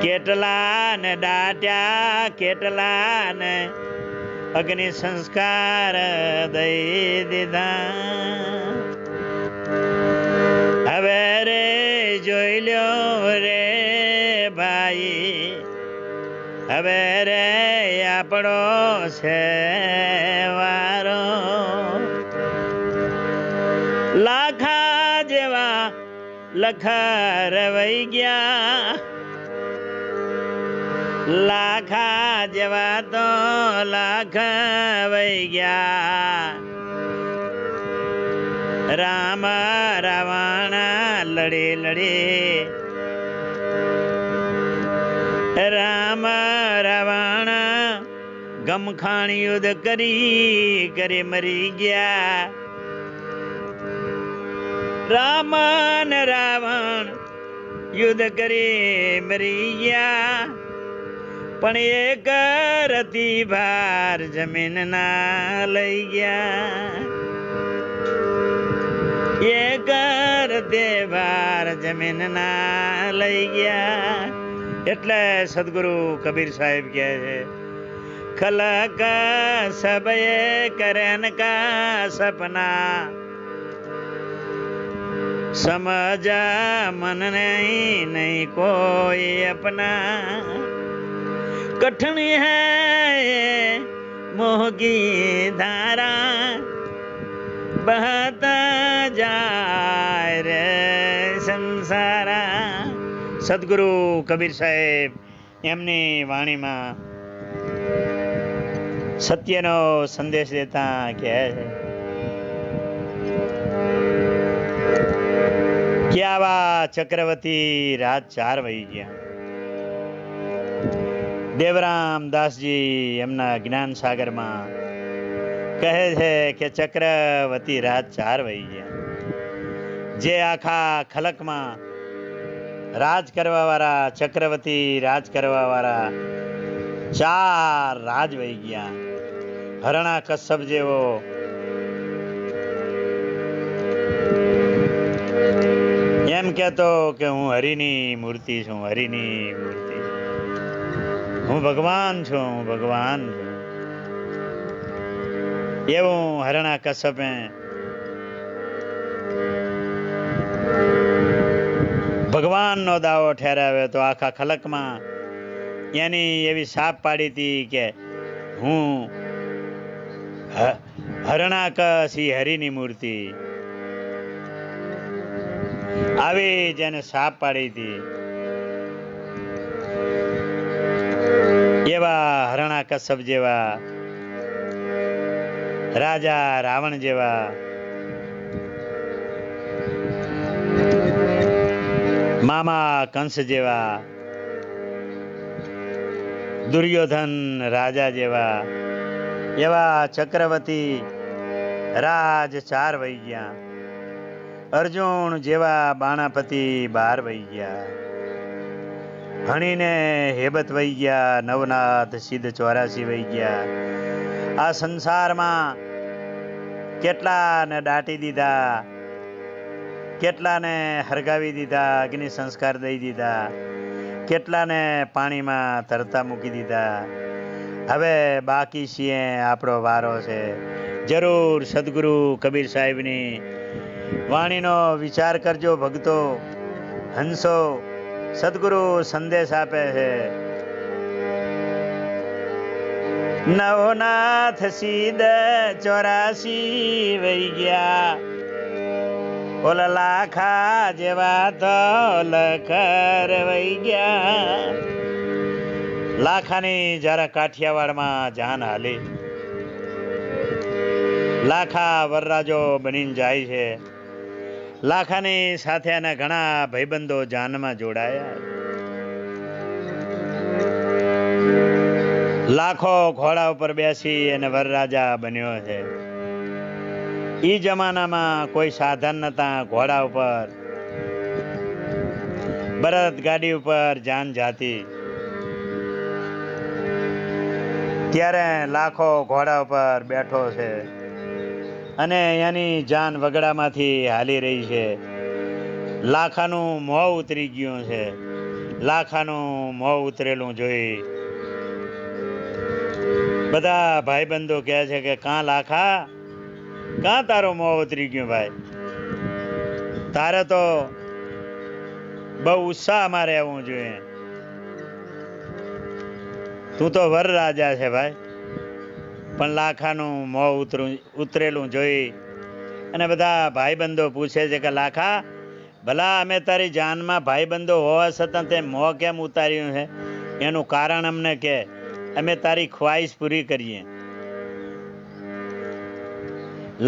કેટલાન ડાટ્યા કેટલાન અગ્નિ સંસ્કાર દઈ દીધા। હવે હવે રે જોઈ લ્યો રે ભાઈ, હવે રે આપણો છે વારો. લાખા જેવા લખર વહી ગયા, લાખા જેવા તો લાખ વહી ગયા. રામ રાવણ લડી લડી, રામ રાવણ ગમખાણ યુદ્ધ કરી કરી મરી ગયા. રામ ને રાવણ યુદ્ધ કરી મરી ગયા, પણ એક રતી ભાર જમીન ના લઈ ગયા. એક રતે ભાર જમીન ના લઈ ગયા. એટલે સદગુરુ કબીર સાહેબ કહે છે, ખલક સબએ કરન કા સપના, સમજા મન નહીં નહીં કોઈ અપના. કઠણી હૈ મોહ કી ધારા, બહતા જાય રે સંસારા. સદગુરુ કબીર સાહેબ એમની વાણીમાં સત્યનો સંદેશ દેતા કહે છે કે આવા ચક્રવર્તી રાત 4 વહી ગયા. દેવરામ દાસજી એમના જ્ઞાન સાગરમાં કહે છે કે ચક્રવર્તી રાત 4 વહી ગયા. જે આખા ખલકમાં રાજ કરવા વાળા, ચક્રવર્તી રાજ કરવા વાળા 4 રાજ વહી ગયા. હરણા કશ્યપ જેવો એમ કહેતો કે હું હરિની મૂર્તિ છું, હરિની મૂર્તિ, હું ભગવાન છું, હું ભગવાન છું. એવું હરણા કશ્યપે ભગવાનનો દાવો ઠેરાવ્યો તો આખા ખલકમાં એની એવી સાપ પાડી હતી કે હું હરણાકશી હરિની મૂર્તિ. આવી જેને સાપ પાડી હતી એવા હરણા કશ્યપ જેવા, રાજા રાવણ જેવા, મામા કંસ જેવા, દુર્યોધન રાજા જેવા એવા ચક્રવર્તી રાજ 4 વહી ગયા. અર્જુન જેવા બાણાપતિ 12 વહી ગયા. હણીને હેબત વહી ગયા. નવનાથ સિદ્ધ 84 વહી ગયા. આ સંસારમાં કેટલાને દાટી દીધા, કેટલાને હરગાવી દીધા, અગ્નિ સંસ્કાર દઈ દીધા, કેટલાને પાણીમાં તરતા મૂકી દીધા. હવે બાકી છીએ, આપણો વારો છે. જરૂર સદગુરુ કબીર સાહેબની વાણીનો વિચાર કરજો ભક્તો, હંસો. સદગુરુ સંદેશ આપે છે, નવનાથ સિદ્ધ 84 વહી ગયા. ઓલા લાખા જેવા તો લખર વહી ગયા. લાખાની જરા કાઠિયાવાડમાં જાન હાલી, લાખા વરરાજો બનીને જાય છે. લાખાની સાથે એના ઘણા ભાઈબંધો જાનમાં જોડાયા. લાખો ઘોડા ઉપર બેસી અને વરરાજા બન્યો છે. ઈ જમાનામાં કોઈ સાધન નતા. ઘોડા ઉપર, બળદ ગાડી ઉપર જાન જાતી. ત્યારે લાખો ઘોડા ઉપર બેઠો છે અને એની જાન વગડામાંથી હાલી રહી છે. લાખાનું મોં ઉતરી ગયું છે. લાખાનું મોં ઉતરેલું જોઈ બધા ભાઈબંધો કહે છે કે કાં લાખા, કાં તારો મોં ઉતરી ગયું ભાઈ? તારે તો બહુ ઉત્સાહમાં રહેવું જોઈએ. તું તો વર રાજા છે ભાઈ, પણ લાખાનું મોં ઉતરેલું જોઈ અને બધા ભાઈબંધો પૂછે છે કે લાખા, ભલા અમે તારી જાનમાં ભાઈબંધો હોવા છતાં તે મોં કેમ ઉતાર્યું છે? એનું કારણ અમને કે, અમે તારી ખ્વાહિશ પૂરી કરીએ.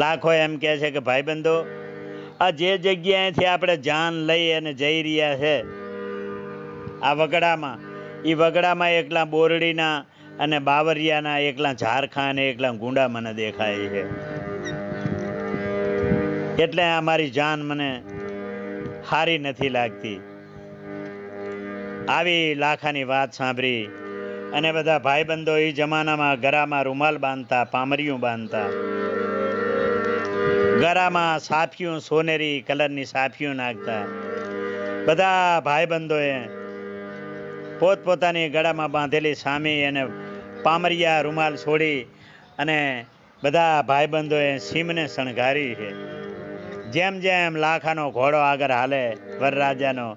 લાખો એમ કહે છે કે ભાઈબંધો, આ જે જગ્યાએથી આપણે જાન લઈ અને જઈ રહ્યા છે, આ વગડામાં, એ વગડામાં એકલા બોરડીના અને બાવરિયાના એકલા ઝારખા અને એકલા ગુંડા મને દેખાય છે. એટલે અમારી જાન મને હારી નથી લાગતી. આવી લાખાની વાત સાંભળી અને બધા ભાઈબંધો એ જમાનામાં ગરામાં રૂમાલ બાંધતા, પામરિયું બાંધતા, ગરામાં સાફિયું, સોનેરી કલરની સાફિયું નાખતા. બધા ભાઈબંધોએ પોતપોતાની ગળામાં બાંધેલી સામી અને પામરિયા રૂમાલ છોડી અને બધા ભાઈબંધોએ સીમને શણગારી છે. જેમ જેમ લાખાનો ઘોડો આગળ હાલે વરરાજાનો,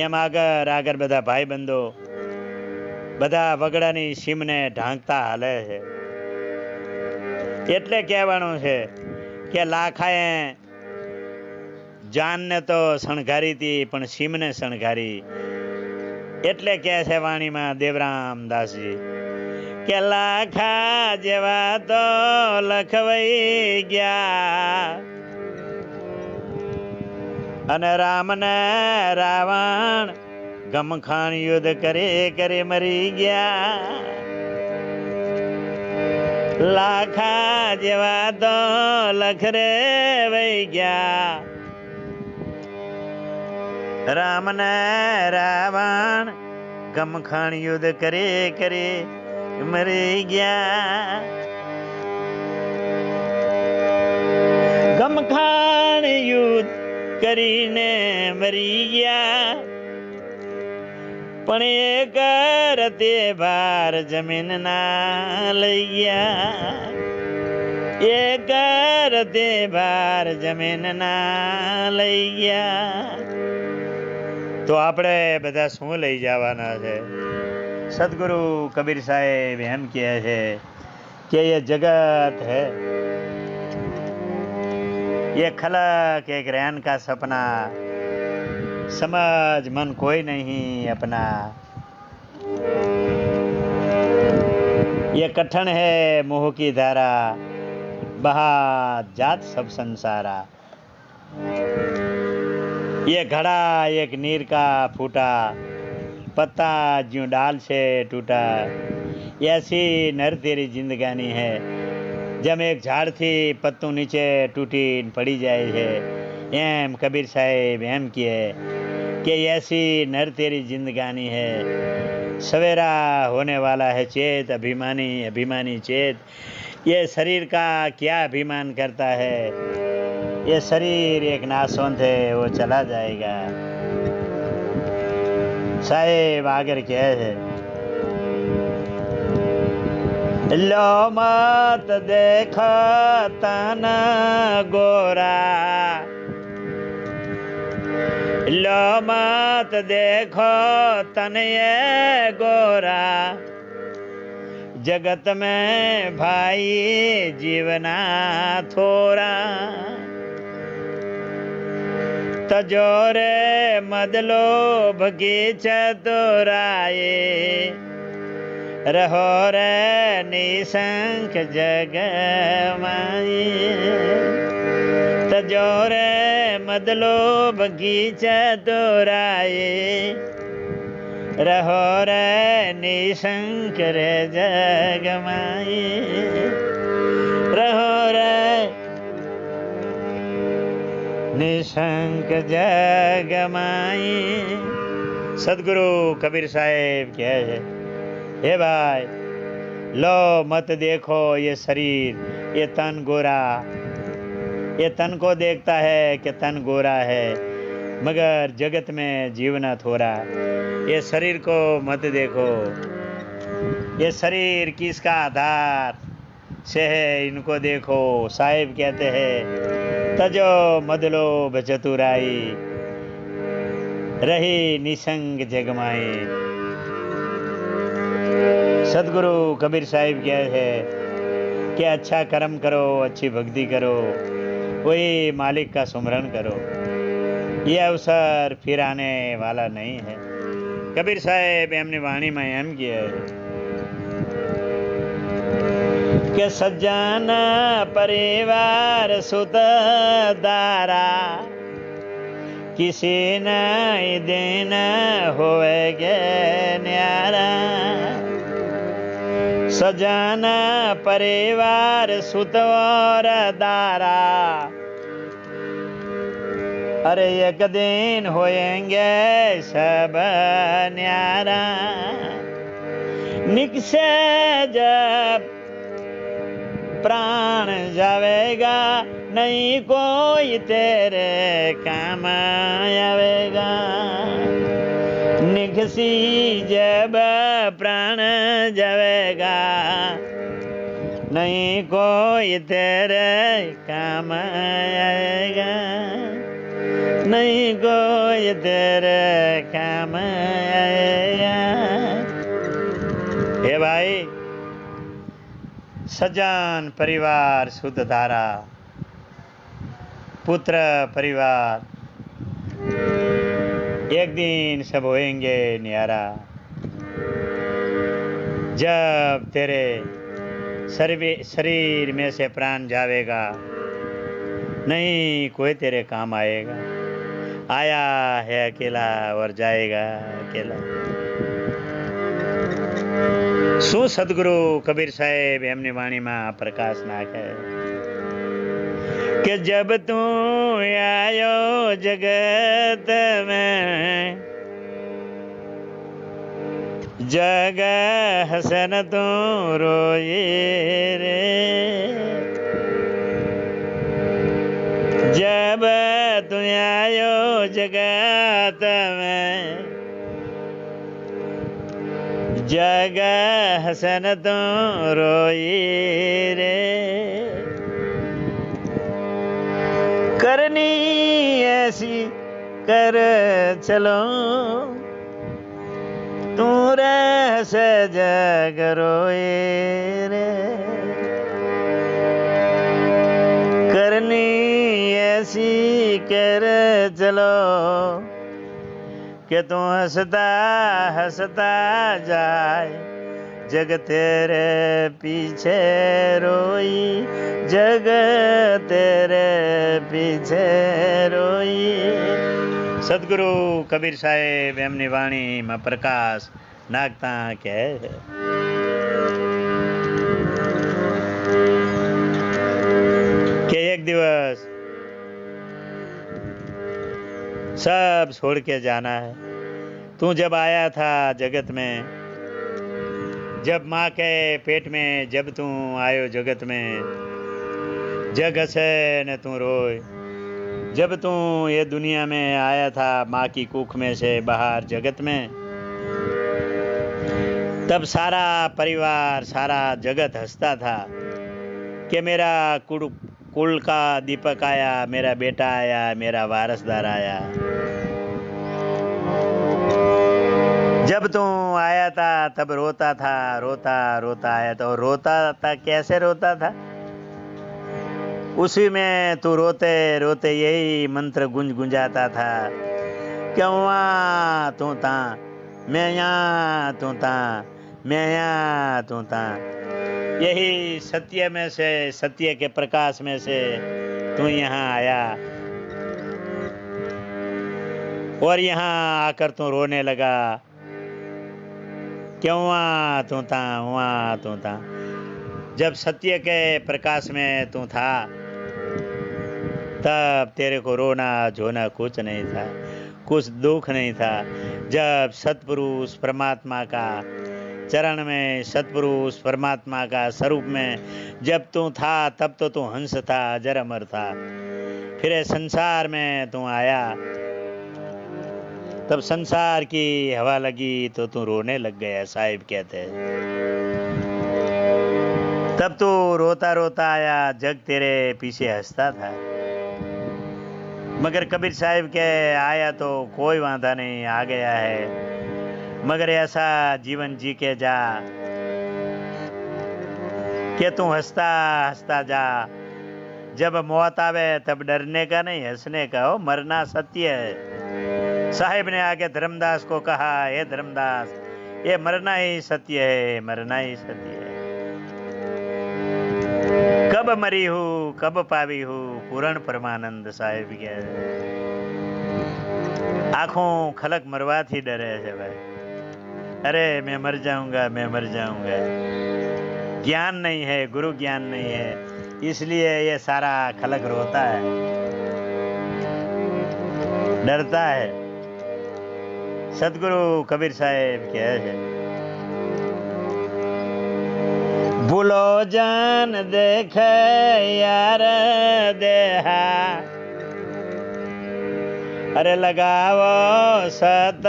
એમ આગળ આગળ બધા ભાઈબંધો બધા વગડાની સીમને ઢાંકતા હાલે છે. એટલે કહેવાનું છે કે લાખાએ જાનને તો શણગારી હતી, પણ સીમને શણગારી. એટલે કહે છે વાણીમાં દેવરામ દાસજી કે લાખા જેવા તો લખવાઈ ગયા અને રામને રાવણ ગમખાણ યુદ્ધ કરે કરે મરી ગયા. લાખા જેવા તો લખરે વહી ગયા, રામને રાવણ ગમખાણ યુદ્ધ કરે કરે મરી ગયા. ગમખાણ યુદ્ધ કરીને મરી ગયા, પણ એક રતે ભાર જમીન ના લઈ ગયા. એક રતે ભાર જમીન ના લઈ ગયા. તો આપણે બધા શું લઈ જવાના છે? સદગુરુ કબીર સાહેબ એમ કહે છે કે ये जगत है, ये खलक एक रैन का सपना, समझ मन कोई नहीं अपना. ये कठन है मोह की धारा, बहा जात सब संसारा. ये घड़ा एक नीर का फूटा, पत्ता ज्यों डाल से टूटा. ऐसी नर तेरी जिंदगानी है, જેમ એક ઝાડથી પત્તું નીચે તૂટી પડી જાય છે, એમ કબીર સાહેબ એમ કહે कि ऐसी नर तेरी जिंदगानी है, सवेरा होने वाला है चेत अभिमानी अभिमानी चेत. ये शरीर का क्या अभिमान करता है, ये शरीर एक नाशवंत है, वो चला जाएगा. साहेब आगर કહે છે, लो मत देख तन गोरा, लो मत देखो तन ये गोरा, जगत में भाई जीवना थोरा. तजोरे मदलोभ की चतुराए, रहो रे निशंक जग माई. तजोरे मदलोभ की चतुराए, रहो रे निशंक रे जग माई. रहो रे निशंक जग माई. सदगुरु कबीर साहेब કહે છે, हे भाई लो मत देखो ये शरीर, ये तन गोरा. ये तन को देखता है कि तन गोरा है, मगर जगत में जीवना थोड़ा. ये शरीर को मत देखो, ये शरीर किसका आधार से है, इनको देखो. साहिब कहते हैं, तजो मदलोभ चतुराई, रही निसंग जगमाए। सदगुरु कबीर साहिब कहते हैं कि अच्छा कर्म करो, अच्छी भक्ति करो, वही मालिक का सुमरन करो, ये अवसर फिर आने वाला नहीं है। कबीर साहेब एमनी वाणी में एम किया है कि सज्जन परिवार सुत दारा किसी नहीं दिन होएगे न्यारा। सजन परिवार सुत और दारा, अरे एक दिन होएंगे सब न्यारा। निकसे जब प्राण जावेगा, नहीं कोई तेरे काम आवेगा। निकसी जब प्राण जावेगा, नहीं कोई तेरे काम आएगा, नहीं कोई तेरे काम आएगा। हे भाई, सज्जन परिवार शुद्ध धारा, पुत्र परिवार, एक दिन सब होएंगे न्यारा। जब तेरे शरीर में से प्राण जावेगा, नहीं कोई तेरे काम आएगा। आया है अकेला और जाएगा अकेला। શું સદગુરુ કબીર સાહેબ એમની વાણીમાં પ્રકાશ નાખે કે જબ તું આયો જગત में, जग हसन तू रोए रे। जब तू आयो जगत में, जग हसन तो रोई रे। करनी ऐसी कर चलो, तू रह से जग रोए रे। करनी ऐसी कर चलो कि तू हंसता हंसता जाए, जग तेरे पीछे रोई, जग तेरे पीछे रोई। सदगुरु कबीर साहेब एमनी वाणी में प्रकाश नागता कहे कि एक दिवस सब छोड़ के जाना है। तू जब आया था जगत में, जब माँ के पेट में जब तू आयो जगत में, जग हसे न तू रोए। जब तू ये दुनिया में आया था माँ की कुख में से बाहर जगत में, तब सारा परिवार सारा जगत हंसता था कि मेरा कुल का दीपक आया, मेरा बेटा आया, मेरा वारसदार आया। जब तू आया था तब रोता था, रोता रोता आया था। और रोता था, कैसे रोता था? उसी में तू रोते रोते यही मंत्र गुंजाता था, क्यों तू ता मैं यहाँ, तू ता मैं यहाँ, तू ता। यही सत्य में से, सत्य के प्रकाश में से तू यहाँ आया और यहाँ आकर तू रोने लगा, क्यों तू था, वहाँ तू था। जब सत्य के प्रकाश में तू था तब तेरे को रोना झोना कुछ नहीं था, कुछ दुख नहीं था। जब सतपुरुष परमात्मा का चरण में, सतपुरुष परमात्मा का स्वरूप में जब तू था, तब तो तू हंस था, अजर अमर था। फिर संसार में तू आया, तब संसार की हवा लगी तो तू रोने लग गया, साहिब कहते हैं। तब तू रोता रोता आया, जग तेरे पीछे हंसता था। मगर कबीर साहब के आया तो कोई वादा नहीं, आ गया है, मगर ऐसा जीवन जी के जा कि तू हंसता हंसता जा। जब मौत आवे तब डरने का नहीं, हंसने का हो, मरना सत्य है। साहिब ने आगे धर्मदास को कहा, हे धर्मदास, ये मरना ही सत्य है, मरना ही सत्य है। कब मरी हूँ कब पावी हूँ पूर्ण परमानंद साहिब के। आंखों खलक मरवा थी डरे है भाई, अरे मैं मर जाऊंगा, मैं मर जाऊंगा। ज्ञान नहीं है, गुरु ज्ञान नहीं है, इसलिए ये सारा खलक रोता है, डरता है। सदगुरु कबीर साहेब कहे है, भूलो जान देख यार देहा, अरे लगाओ सत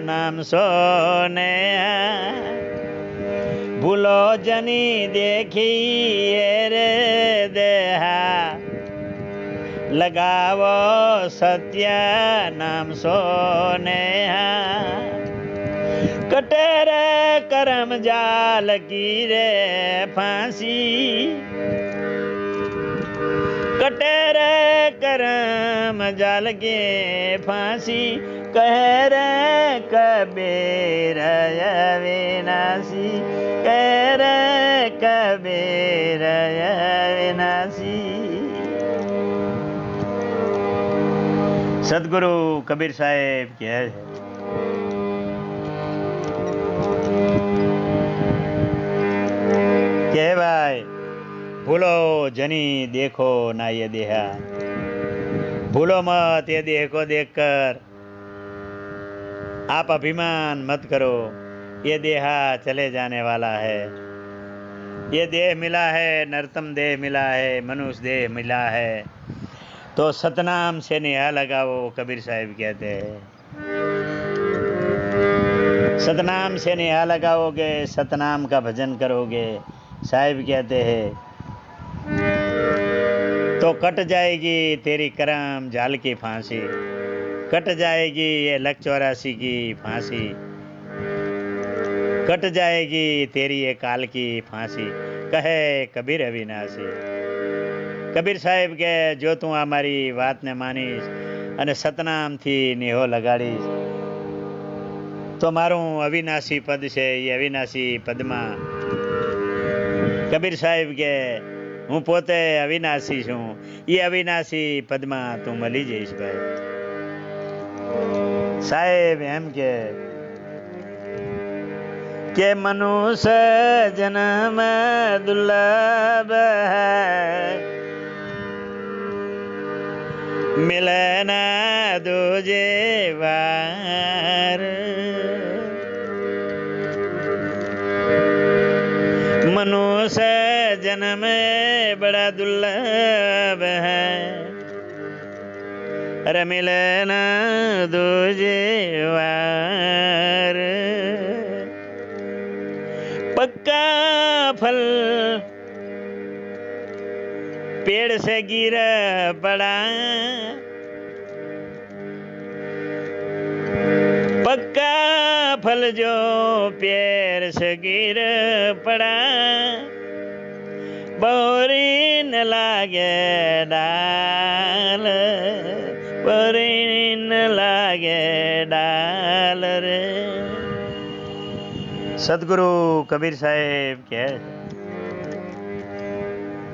नाम सोने। भूलो जनी देखी रे देहा, लगाओ सत्य नाम सोने। कटेर करम जाल की रे फांसी, कटेर करम जाल के फांसी। कह रे कबीर अविनाशी, कह रे कबीर अविनाशी। सदगुरु कबीर साहेब के है, के भाई भूलो जनी देखो ना ये देहा, भूलो मत ये देह को देखकर, आप अभिमान मत करो, ये देहा चले जाने वाला है। ये देह मिला है, नरतम देह मिला है, मनुष्य देह मिला है, तो सतनाम से नेहा लगाओ, कबीर साहिब कहते हैं। सतनाम से नेहा लगाओगे, सतनाम का भजन करोगे, साहिब कहते हैं, तो कट जाएगी तेरी करम जाल की फांसी, कट जाएगी ये लख 84 की फांसी, कट जाएगी तेरी ये काल की फांसी। कहे कबीर अविनाशी। कबीर साहेब के जो तू અમારી વાતને માનીશ અને સતનામથી નેહો લગાડીશ તો મારું અવિનાશી પદ છે, એ અવિનાશી પદમાં કબીર સાહેબ કે હું પોતે અવિનાશી છું, એ અવિનાશી પદમાં તું મળી જઈશ ભાઈ। સાહેબ એમ કે મનુષ્ય જન્મ દુર્લભ है, मिले न दूजे बार। मनुष्य जन्म बड़ा दुर्लभ है, अरे मिले न दूजे बार। पक्का फल पेड़ से गिर पड़ा, पक्का फल जो पेड़ से गिर पड़ा, बोरी न लागे डाल, बोरी न लागे डाल रे। सदगुरु कबीर साहेब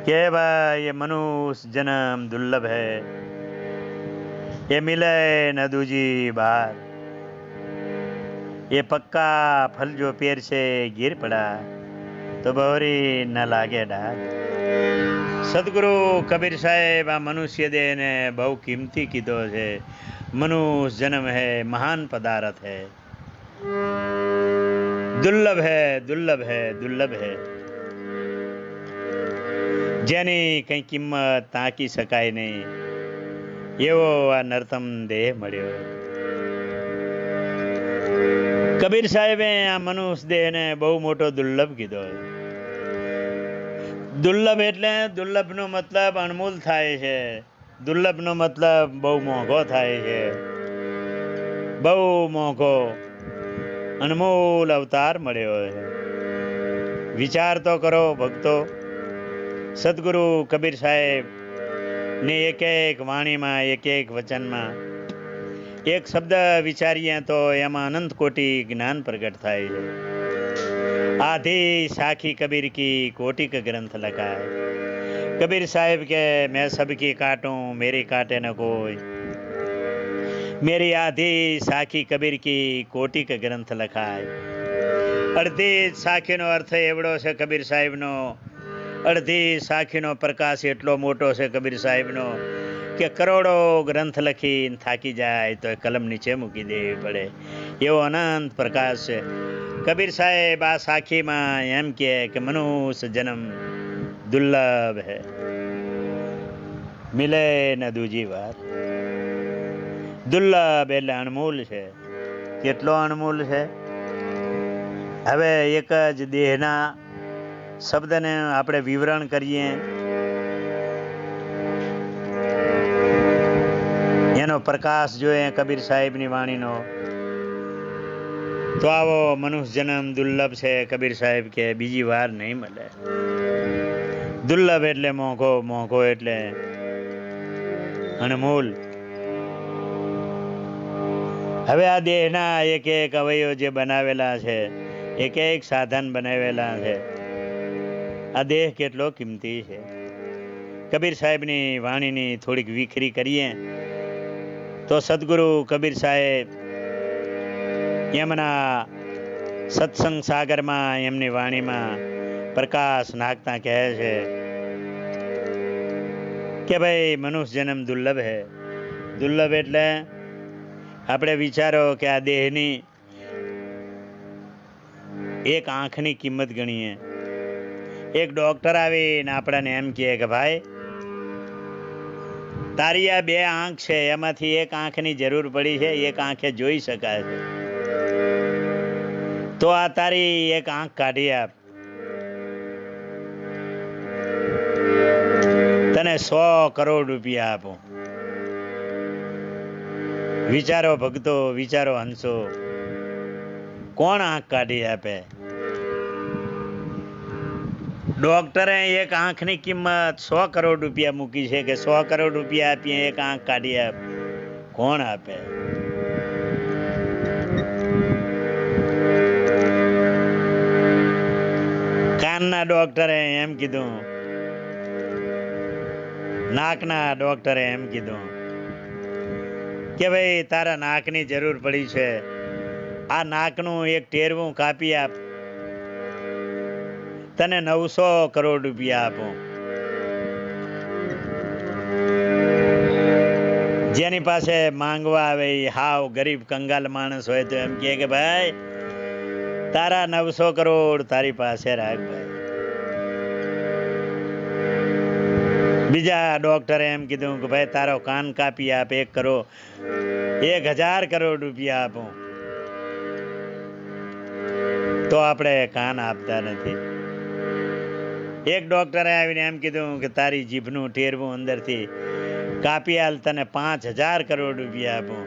के भाई ये मनुष्य जन्म दुर्लभ है, ये मिले न दूजी बार। ये पक्का फल जो पेड़ से गिर पड़ा तो बहोरी न लागे डाल। सदगुरु कबीर साहेब आ मनुष्य देह ने बहु कीमती कीधो है। मनुष्य जन्म है, महान पदार्थ है, दुर्लभ है, दुर्लभ है, दुर्लभ है, જેની કઈ કિંમત તાકી શકાય નહીં એવો આ નરતમ દેહ મળ્યો। કબીર સાહેબે આ મનુષ્ય દેહને બહુ મોટો દુર્લભ કીધો। દુર્લભ એટલે દુર્લભનો મતલબ અણમૂલ થાય છે, દુર્લભનો મતલબ બહુ મોંઘો થાય છે. બહુ મોંઘો અનમોલ અવતાર મળ્યો છે. વિચાર તો કરો ભક્તો, સદગુરુ કબીર સાહેબ ને એક એક વાણીમાં, એક એક વચનમાં એક શબ્દ વિચારીએ તો એમાં અનંત કોટી જ્ઞાન પ્રગટ થાય છે. આધી સાખી કબીર કી કોટિક ગ્રંથ લખા है. कबीर साहिब के मैं सबकी काटूं मेरी काटे न कोई, मेरी आधी साखी कबीर की कोटिक ग्रंथ લખા है. અડધી સાખીનો અર્થ એવડો છે કબીર સાહેબનો, અડધી સાખીનો પ્રકાશ એટલો મોટો છે કબીર સાહેબનો કે કરોડો ગ્રંથ લખીને થાકી જાય તો કલમ નીચે મૂકી દેવી પડે એવો અનંત પ્રકાશ છે. કબીર સાહેબ આ સાખીમાં એમ કહે કે મનુષ્ય જન્મ દુર્લભ હૈ, મિલે ન દૂજી વાર. દુર્લભ એટલે અણમૂલ છે. કેટલો અણમૂલ છે? હવે એક જ દેહના શબ્દને આપણે વિવરણ કરીએ, એનો પ્રકાશ જોઈએ કબીર સાહેબની વાણીનો, તો આવો મનુષ્ય જન્મ દુર્લભ છે. કબીર સાહેબ કે બીજી વાર નહીં મળે. દુર્લભ એટલે મોંઘો, મોંઘો એટલે અનમોલ. હવે આ દેહના એક એક અવયવ જે બનાવેલા છે, એક એક સાધન બનાવેલા છે, આ દેહ કેટલો કિંમતી છે. કબીર સાહેબની વાણીની થોડીક વિખરી કરીએ તો સદગુરુ કબીર સાહેબ એમના સત્સંગ સાગરમાં એમની વાણીમાં પ્રકાશ નાખતા કહે છે કે ભાઈ મનુષ્ય જન્મ દુર્લભ હે. દુર્લભ એટલે આપણે વિચારો કે આ દેહની એક આંખની કિંમત ગણીએ. એક ડોક્ટર આવીને આપણને એમ કહે કે ભાઈ તારી આ બે આંખ છે, એમાંથી એક આંખની જરૂર પડી છે, એક આંખે જોઈ શકાય છે, તો આ તારી એક આંખ કાઢી આપ, તને 100 કરોડ રૂપિયા આપું. વિચારો ભક્તો, વિચારો હંસો, કોણ આંખ કાઢી આપે? ડોક્ટરે એક આંખની કિંમત 100 કરોડ રૂપિયા મૂકી છે કે 100 કરોડ રૂપિયા આપીએ એક આંખ કાઢી આપ. કોણ આપે? કાનના ડોક્ટરે એમ કીધું, નાકના ડોક્ટરે એમ કીધું કે ભાઈ તારા નાકની જરૂર પડી છે, આ નાકનું એક ટેરવું કાપી આપ, તને 900 કરોડ રૂપિયા આપો. જેની પાસે માંગવા આવે હાવ ગરીબ કંગાલ માણસ હોય તો એમ કે ભાઈ તારા 900 કરોડ તારી પાસે રાખ ભાઈ. બીજા ડોક્ટરે એમ કીધું કે ભાઈ તારો કાન કાપી આપ, 1000 કરોડ રૂપિયા આપો. તો આપણે કાન આપતા નથી. એક ડોક્ટરે આવીને એમ કીધું કે તારી જીભનું ટેરવું અંદરથી કાપી આલ, તને 5000 કરોડ રૂપિયા આપો.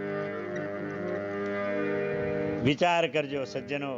વિચાર કરજો સજ્જનો.